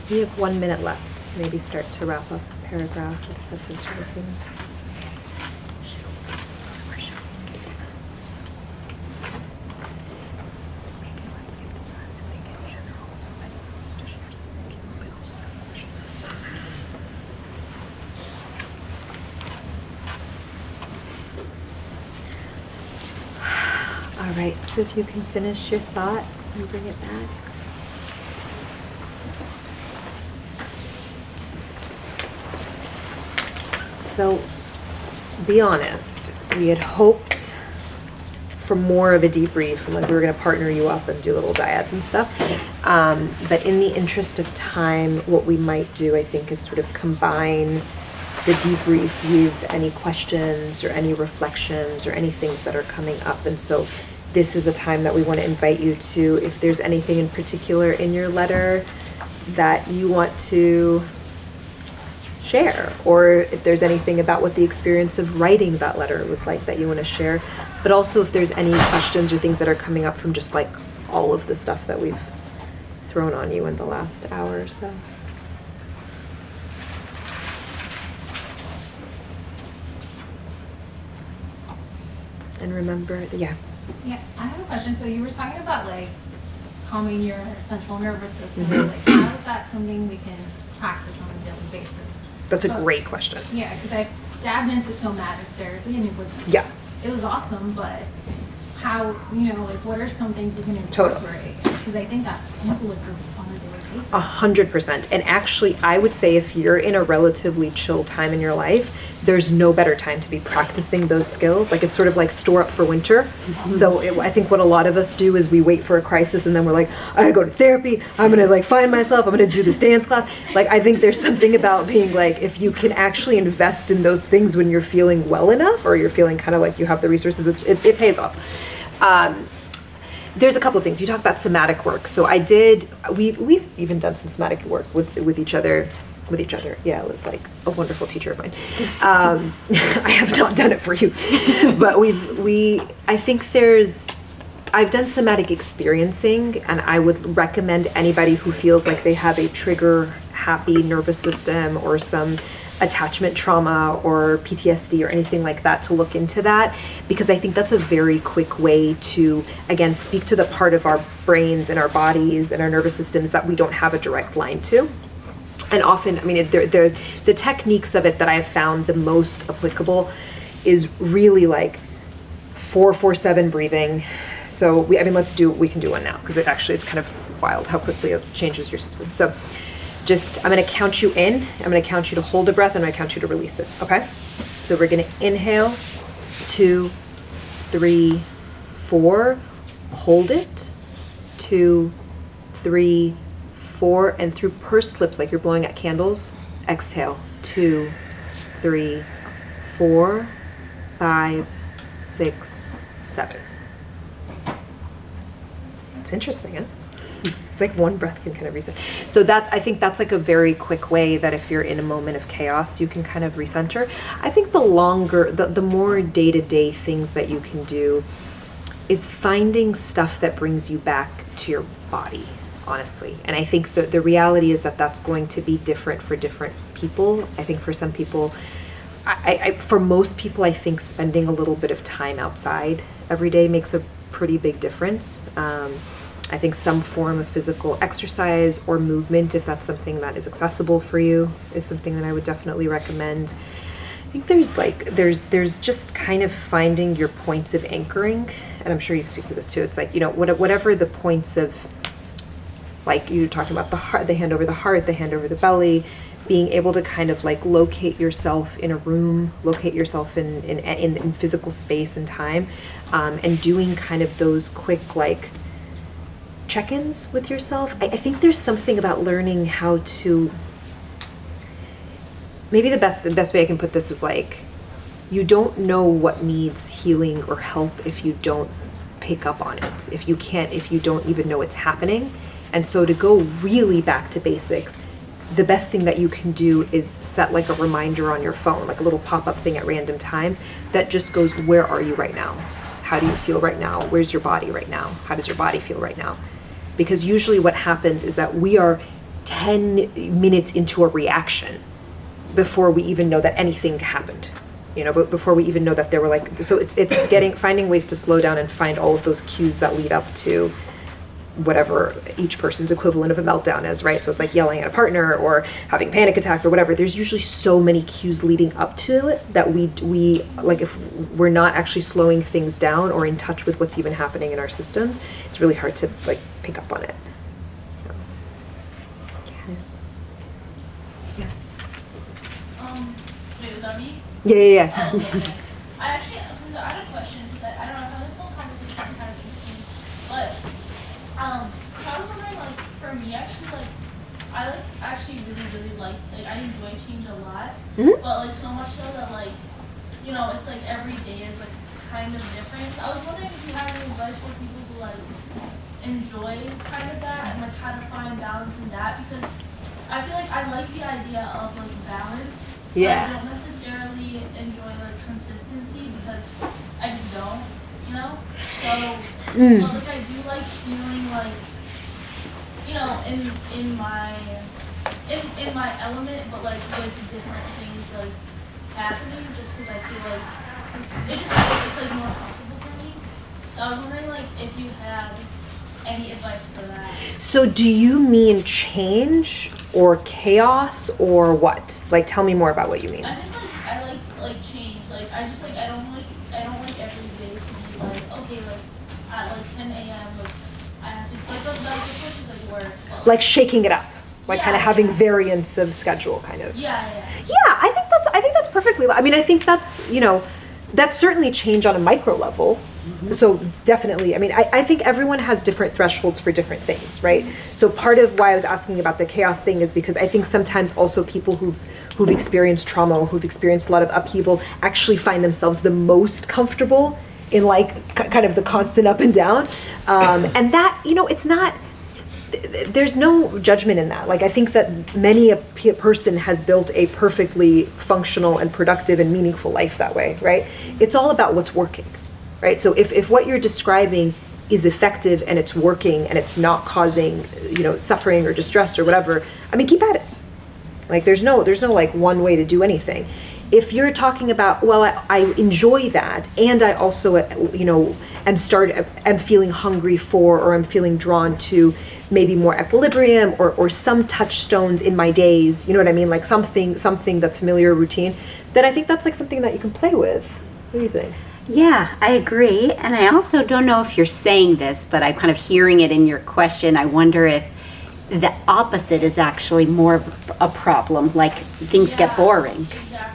We have 1 minute left, so maybe start to wrap up a paragraph with a sentence or anything. All right, so if you can finish your thought and bring it back. So, be honest, we had hoped for more of a debrief, and like we were going to partner you up and do little dyads and stuff. But in the interest of time, what we might do, I think, is sort of combine the debrief with any questions or any reflections or any things that are coming up. And so this is a time that we want to invite you to, if there's anything in particular in your letter that you want to share, or if there's anything about what the experience of writing that letter was like that you want to share, but also if there's any questions or things that are coming up from just like all of the stuff that we've thrown on you in the last hour or so. And remember, yeah. Yeah, I have a question. So you were talking about like calming your central nervous system. Like, how is that something we can practice on a daily basis? That's a great question. Yeah, because I dabbed into somatic therapy and it was awesome. But how, like, what are some things we can incorporate? Because I think that influences on a daily basis. 100%. And actually, I would say if you're in a relatively chill time in your life, there's no better time to be practicing those skills. Like, it's sort of like store up for winter. Mm-hmm. So I think what a lot of us do is we wait for a crisis and then we're like, I gotta go to therapy. I'm gonna like find myself. I'm gonna do this dance class. Like, I think there's something about being like, if you can actually invest in those things when you're feeling well enough, or you're feeling kind of like you have the resources, it pays off. There's a couple of things. You talk about somatic work. So we've even done some somatic work with each other. Yael is like a wonderful teacher of mine. I have not done it for you, but I think I've done somatic experiencing, and I would recommend anybody who feels like they have a trigger happy nervous system or some attachment trauma or PTSD or anything like that to look into that, because I think that's a very quick way to, again, speak to the part of our brains and our bodies and our nervous systems that we don't have a direct line to. And often, I mean, the techniques of it that I've found the most applicable is really like 4-4-7 breathing. So we can do one now, because it's kind of wild how quickly it changes your system. So I'm going to count you in. I'm going to count you to hold a breath, and I'm going to count you to release it. Okay? So we're going to inhale, 2, 3, 4. Hold it, 2, 3, 4, and through pursed lips, like you're blowing out candles, exhale, 2, 3, 4, 5, 6, 7. It's interesting, huh? It's like one breath can kind of reset. So I think that's like a very quick way that if you're in a moment of chaos, you can kind of recenter. I think the more day-to-day things that you can do is finding stuff that brings you back to your body, honestly. And I think that the reality is that that's going to be different for different people. I think for some people, for most people, I think spending a little bit of time outside every day makes a pretty big difference. I think some form of physical exercise or movement, if that's something that is accessible for you, is something that I would definitely recommend. I think there's just kind of finding your points of anchoring, and I'm sure you speak to this too. It's like, whatever the points of, like you were talking about the heart, the hand over the heart, the hand over the belly, being able to kind of like locate yourself in a room, locate yourself in physical space and time, and doing kind of those quick like check-ins with yourself. I think there's something about learning how to, maybe the best way I can put this is like, you don't know what needs healing or help if you don't pick up on it, if you don't even know it's happening. And so to go really back to basics, the best thing that you can do is set like a reminder on your phone, like a little pop-up thing at random times that just goes, where are you right now? How do you feel right now? Where's your body right now? How does your body feel right now? Because usually what happens is that we are 10 minutes into a reaction before we even know that anything happened. But before we even know that there were like, so it's finding ways to slow down and find all of those cues that lead up to whatever each person's equivalent of a meltdown is, right? So it's like yelling at a partner or having a panic attack or whatever. There's usually so many cues leading up to it that we like, if we're not actually slowing things down or in touch with what's even happening in our system, it's really hard to like pick up on it. Wait, was that me? Yeah. Okay. I had a question because I don't know how this whole conversation kind of interesting, but so I was wondering, like, for me, actually, like, I actually really like I enjoy change a lot, but like so much so that like, it's like every day is like kind of different. So I was wondering if you have any advice for people who like enjoy kind of that and like how to find balance in that, because I feel like I like the idea of like balance. Yeah. I don't necessarily enjoy like consistency because I just don't, So, but like I do like feeling like, in my element, but like with different things like happening, just because I feel like it's like more comfortable for me. So I was wondering like if you had any advice for that. So do you mean change or chaos or what? Like, tell me more about what you mean. I think I like change. Like I just like I don't like every day to be like, okay, like at like 10 a.m. like I have to like of course it's like work. But, Like shaking it up, like kind of having yeah. variance of schedule, kind of. Yeah. Yeah, I think that's perfectly. I mean, I think that's that's certainly change on a micro level. So definitely, I mean, I think everyone has different thresholds for different things, right? So part of why I was asking about the chaos thing is because I think sometimes also people who've experienced trauma or who've experienced a lot of upheaval actually find themselves the most comfortable in like kind of the constant up and down, and that it's not. There's no judgment in that. Like I think that many a person has built a perfectly functional and productive and meaningful life that way, right? It's all about what's working. Right? So if what you're describing is effective and it's working and it's not causing, suffering or distress or whatever, I mean, keep at it. Like there's no like one way to do anything. If you're talking about, well, I enjoy that and I also, am feeling hungry for, or I'm feeling drawn to maybe more equilibrium or some touchstones in my days, you know what I mean? Like something that's familiar, routine, then I think that's like something that you can play with. What do you think? Yeah, I agree. And I also don't know if you're saying this, but I'm kind of hearing it in your question. I wonder if the opposite is actually more of a problem, like things get boring.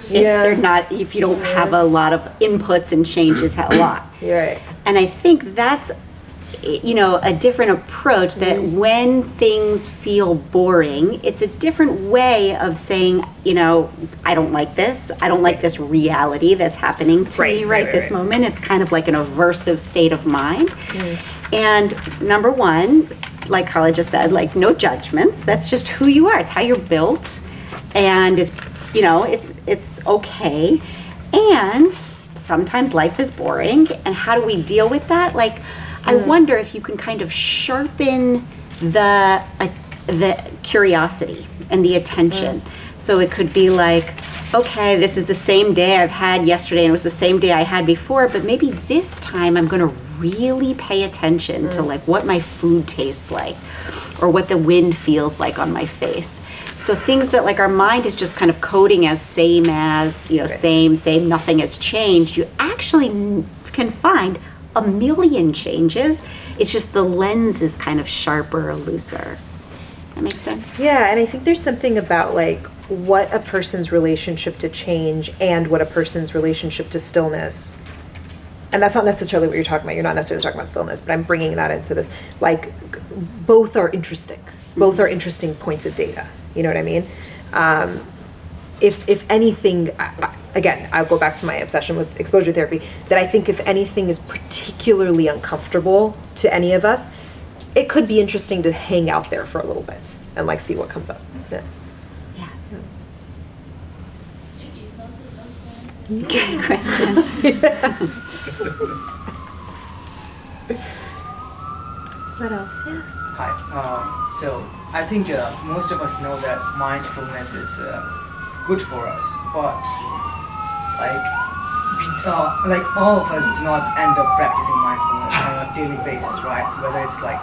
Exactly. If you don't have a lot of inputs and changes a lot. You're right. And I think that's a different approach, that when things feel boring, it's a different way of saying, I don't like this. I don't like this reality that's happening to me right this moment. It's kind of like an aversive state of mind. And number one, like Hala just said, like no judgments. That's just who you are. It's how you're built. And it's, it's okay. And sometimes life is boring. And how do we deal with that? Like, I wonder if you can kind of sharpen the curiosity and the attention. So it could be like, okay, this is the same day I've had yesterday and it was the same day I had before, but maybe this time I'm going to really pay attention to like what my food tastes like or what the wind feels like on my face. So things that like our mind is just kind of coding as same, nothing has changed. You actually can find a million changes. It's just the lens is kind of sharper or looser. That makes sense? Yeah, and I think there's something about like what a person's relationship to change and what a person's relationship to stillness. And that's not necessarily what you're talking about. You're not necessarily talking about stillness, but I'm bringing that into this. Like both are interesting. Both are interesting points of data. You know what I mean? If anything, again, I'll go back to my obsession with exposure therapy, that I think if anything is particularly uncomfortable to any of us, it could be interesting to hang out there for a little bit and like see what comes up. Yeah. Good question. What else? Yeah. Hi. So I think most of us know that mindfulness is good for us, but like all of us do not end up practicing mindfulness on a daily basis, right? Whether it's like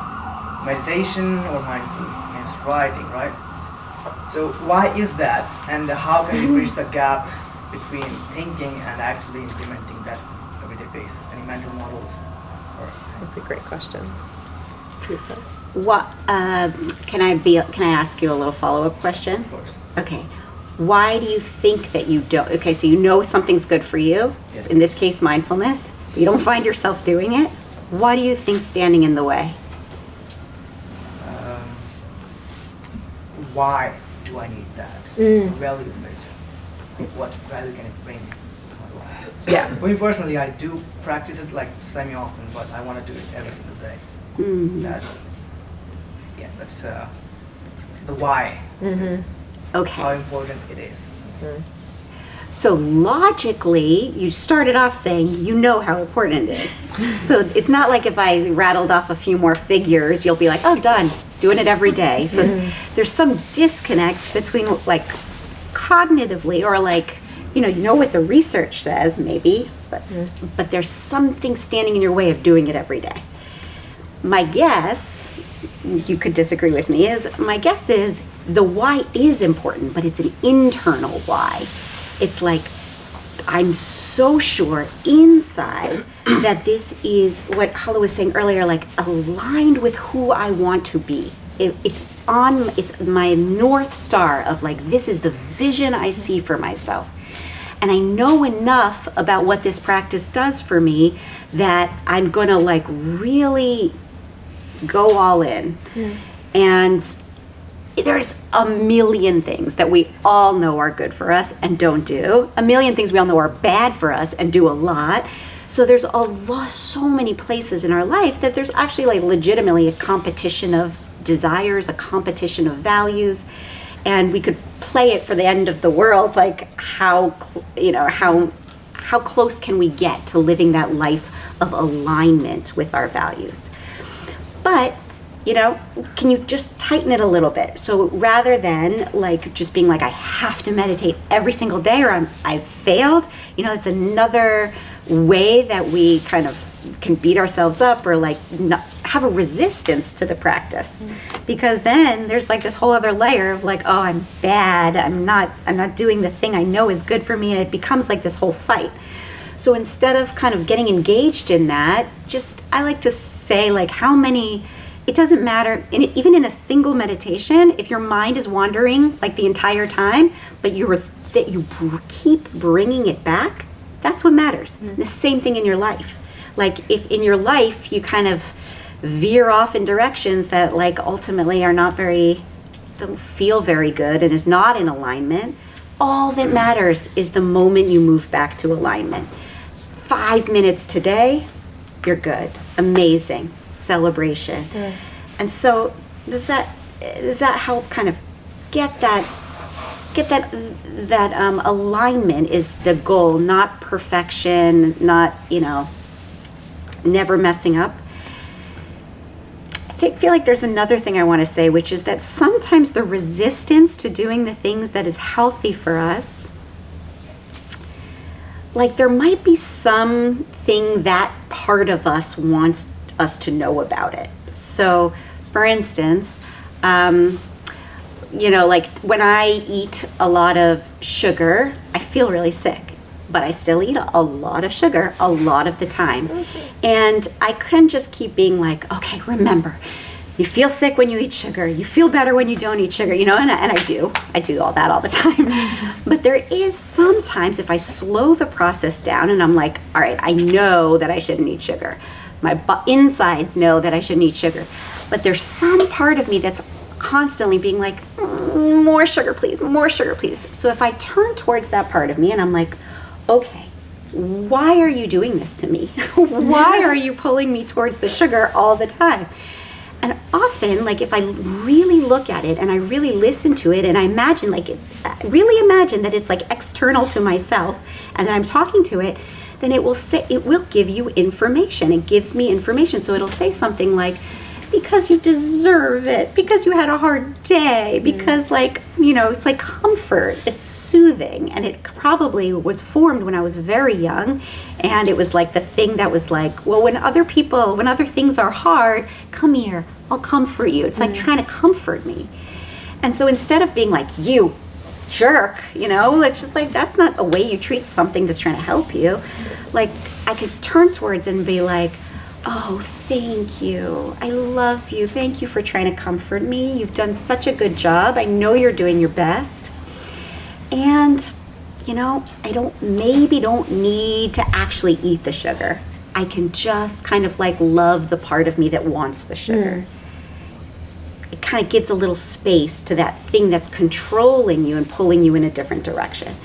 meditation or mindfulness writing, right? So why is that, and how can we bridge the gap between thinking and actually implementing that everyday basis? Any mental models? That's a great question. What can I ask you a little follow-up question? Of course. Okay. Why do you think that you don't? Okay, so you know something's good for you. Yes. In this case, mindfulness. But you don't find yourself doing it. Why do you think standing in the way? Why do I need that? Value of it. Like, what value can it bring to my life? Yeah. For me personally, I do practice it like semi-often, but I want to do it every single day. That's the why. Okay. How important it is. So logically, you started off saying you know how important it is. So it's not like if I rattled off a few more figures, you'll be like, oh, done, doing it every day. So there's some disconnect between like cognitively or like, you know what the research says maybe, but there's something standing in your way of doing it every day. My guess, you could disagree with me, my guess is the why is important, but it's an internal why. It's like, I'm so sure inside that this is what Hala was saying earlier, like aligned with who I want to be. It's my North Star of like, this is the vision I see for myself. And I know enough about what this practice does for me that I'm gonna like really go all in. And there's a million things that we all know are good for us and don't do. A million things we all know are bad for us and do a lot. So there's so many places in our life that there's actually like legitimately a competition of desires, a competition of values, and we could play it for the end of the world, like how close can we get to living that life of alignment with our values? But can you just tighten it a little bit? So rather than like just being like, I have to meditate every single day or I've failed, it's another way that we kind of can beat ourselves up or like not have a resistance to the practice. Because then there's like this whole other layer of like, oh, I'm bad. I'm not doing the thing I know is good for me. And it becomes like this whole fight. So instead of kind of getting engaged in that, I like to say like it doesn't matter, even in a single meditation, if your mind is wandering like the entire time, but you keep bringing it back, that's what matters. The same thing in your life. Like if in your life you kind of veer off in directions that like ultimately don't feel very good and is not in alignment, all that matters is the moment you move back to alignment. 5 minutes today, you're good. Amazing. Celebration. And so does that help kind of get that alignment is the goal, not perfection, not never messing up. I feel like there's another thing I want to say, which is that sometimes the resistance to doing the things that is healthy for us, like there might be something that part of us wants us to know about it. So for instance, like when I eat a lot of sugar, I feel really sick, but I still eat a lot of sugar a lot of the time. And I couldn't just keep being like, okay, remember, you feel sick when you eat sugar, you feel better when you don't eat sugar, and I do all that all the time. But there is sometimes if I slow the process down and I'm like, all right, I know that I shouldn't eat sugar. My insides know that I shouldn't eat sugar. But there's some part of me that's constantly being like, more sugar, please, more sugar, please. So if I turn towards that part of me and I'm like, okay, why are you doing this to me? Why are you pulling me towards the sugar all the time? And often, like if I really look at it and I really listen to it and I imagine really imagine that it's like external to myself and that I'm talking to it, then it will give you information. It gives me information. So it'll say something like, because you deserve it, because you had a hard day, because like, you know, it's like comfort, it's soothing, and it probably was formed when I was very young, and it was like the thing that was like, well, when other things are hard, come here, I'll comfort you. It's like trying to comfort me. And so instead of being like, you jerk, you know, it's just like, that's not a way you treat something that's trying to help you. Like, I could turn towards it and be like, oh, thank you, I love you, thank you for trying to comfort me, you've done such a good job, I know you're doing your best, and you know, I don't need to actually eat the sugar. I can just kind of like love the part of me that wants the sugar. It kind of gives a little space to that thing that's controlling you and pulling you in a different direction.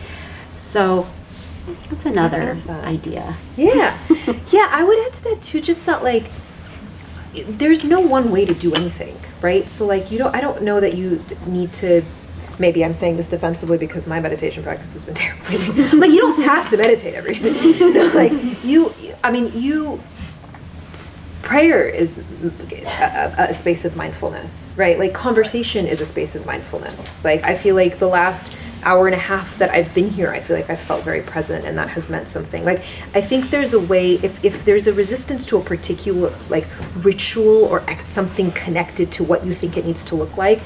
So that's another idea. Yeah. Yeah, I would add to that too, just that like, there's no one way to do anything, right? So like, I don't know that you need to, maybe I'm saying this defensively because my meditation practice has been terrible. Like, you don't have to meditate every day. You know, like, prayer is a space of mindfulness, right? Like, conversation is a space of mindfulness. Like, I feel like the last hour and a half that I've been here, I feel like I felt very present, and that has meant something. Like, I think there's a way, if there's a resistance to a particular like ritual or something connected to what you think it needs to look like,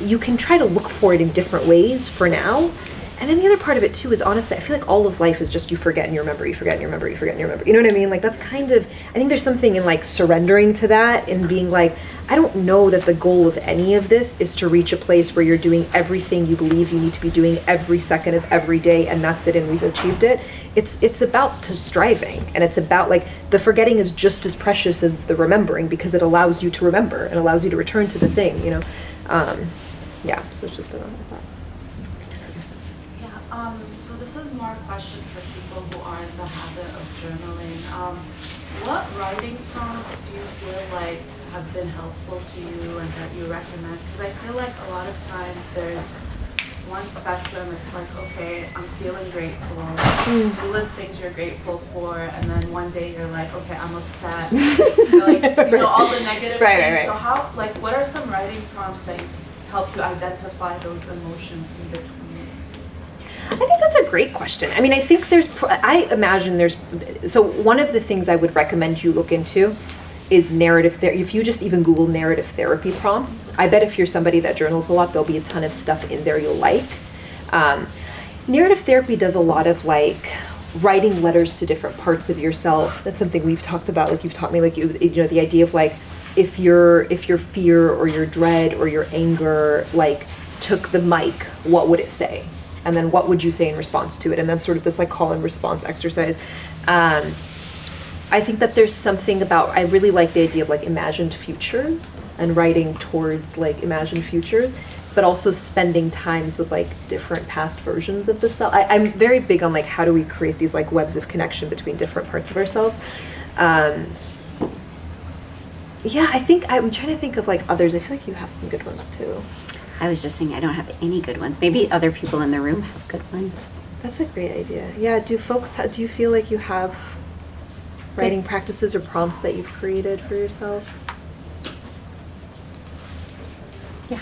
you can try to look for it in different ways for now. And then the other part of it too is, honestly, I feel like all of life is just you forget and you remember, you forget and you remember, you forget and you remember. You know what I mean? Like, that's kind of, I think there's something in like surrendering to that and being like, I don't know that the goal of any of this is to reach a place where you're doing everything you believe you need to be doing every second of every day, and that's it and we've achieved it. It's about the striving, and it's about like, the forgetting is just as precious as the remembering, because it allows you to remember and allows you to return to the thing, you know? Yeah, so it's just another thought. So this is more a question for people who are in the habit of journaling. What writing prompts do you feel like have been helpful to you and that you recommend? Because I feel like a lot of times there's one spectrum, it's like, okay, I'm feeling grateful. You list things you're grateful for, and then one day you're like, okay, I'm upset. You're like, you know, all the negative things. Right. So how, like, what are some writing prompts that help you identify those emotions in between? I think that's a great question. I mean, I think I imagine there's, so one of the things I would recommend you look into is narrative therapy. If you just even Google narrative therapy prompts, I bet if you're somebody that journals a lot, there'll be a ton of stuff in there you'll like. Narrative therapy does a lot of like writing letters to different parts of yourself. That's something we've talked about. Like, you've taught me, like, you know, the idea of like, if your fear or your dread or your anger like took the mic, what would it say? And then what would you say in response to it? And then sort of this like call and response exercise. I think that there's something about, I really like the idea of like imagined futures and writing towards like imagined futures, but also spending times with like different past versions of the self. I'm very big on like, how do we create these like webs of connection between different parts of ourselves? Yeah, I think I'm trying to think of like others. I feel like you have some good ones too. I was just thinking I don't have any good ones. Maybe other people in the room have good ones. That's a great idea. Yeah, do you feel like you have writing practices or prompts that you've created for yourself? Yeah.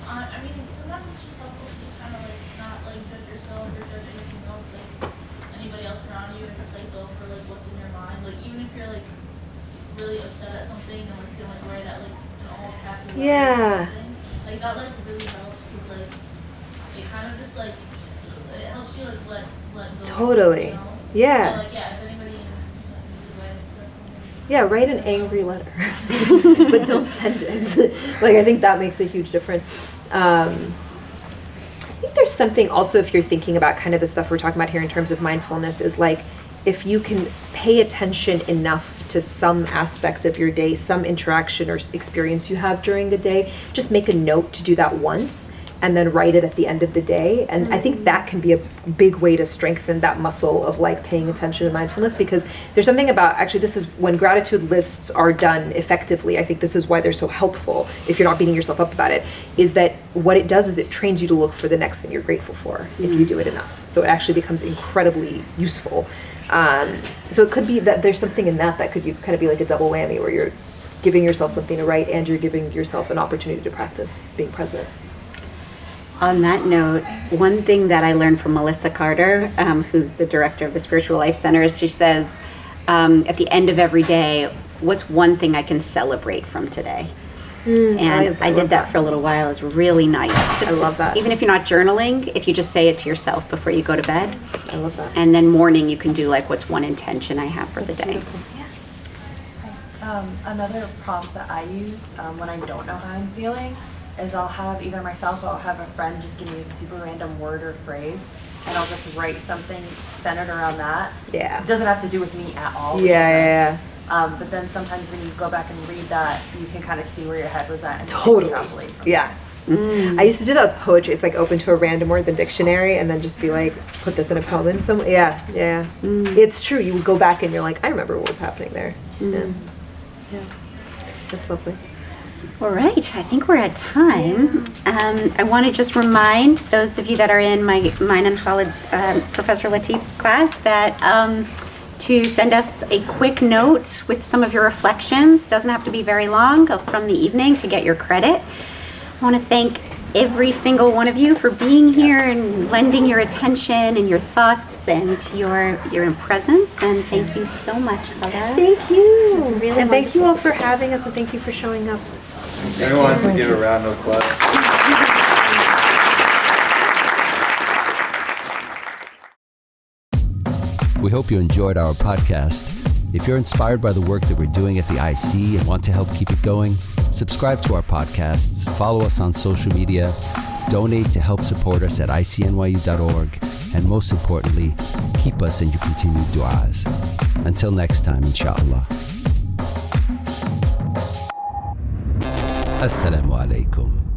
I mean, sometimes it's just helpful to just kind of like not like judge yourself or judge anything else, like anybody else around you, and just like go for like what's in your mind. Like, even if you're like really upset at something and like feeling like right at like an all happy level or something, like that like really helps, because like it kind of just like it helps you like let go. Totally. You know? Yeah. So, like, yeah, if anybody has any advice, that's something. Yeah, write an angry letter, but don't send it. Like, I think that makes a huge difference. I think there's something also, if you're thinking about kind of the stuff we're talking about here in terms of mindfulness, is like, if you can pay attention enough to some aspect of your day, some interaction or experience you have during the day, just make a note to do that once and then write it at the end of the day. And I think that can be a big way to strengthen that muscle of like paying attention to mindfulness, because there's something about, actually, this is when gratitude lists are done effectively, I think this is why they're so helpful if you're not beating yourself up about it, is that what it does is it trains you to look for the next thing you're grateful for if you do it enough. So it actually becomes incredibly useful. So it could be that there's something in that could kind of be like a double whammy, where you're giving yourself something to write, and you're giving yourself an opportunity to practice being present. On that note, one thing that I learned from Melissa Carter, who's the director of the Spiritual Life Center, is she says, at the end of every day, what's one thing I can celebrate from today? And I did that for a little while. It's really nice. I love that. Even if you're not journaling, if you just say it to yourself before you go to bed. I love that. And then morning, you can do like, what's one intention I have for the day? Beautiful. Another prompt that I use when I don't know how I'm feeling is I'll have either myself or I'll have a friend just give me a super random word or phrase, and I'll just write something centered around that. Yeah. It doesn't have to do with me at all. Yeah. But then sometimes when you go back and read that, you can kind of see where your head was at and Totally. extrapolate from Yeah. I used to do that with poetry. It's like open to a random word in the dictionary and then just be like, put this in a poem in some. Yeah. It's true. You go back and you're like, I remember what was happening there. Yeah. That's lovely. All right, I think we're at time. I want to just remind those of you that are in mine and Hala, Professor Latif's class that to send us a quick note with some of your reflections. Doesn't have to be very long, from the evening to get your credit. I want to thank every single one of you for being here and lending your attention and your thoughts and your presence. And thank you so much, Hala. Thank you. Really and thank you wonderful. all for having us, and thank you for showing up. Anyone wants to give a round of applause? We hope you enjoyed our podcast. If you're inspired by the work that we're doing at the IC and want to help keep it going, subscribe to our podcasts, follow us on social media, donate to help support us at icnyu.org, and most importantly, keep us in your continued du'as. Until next time, inshallah. Assalamu alaikum.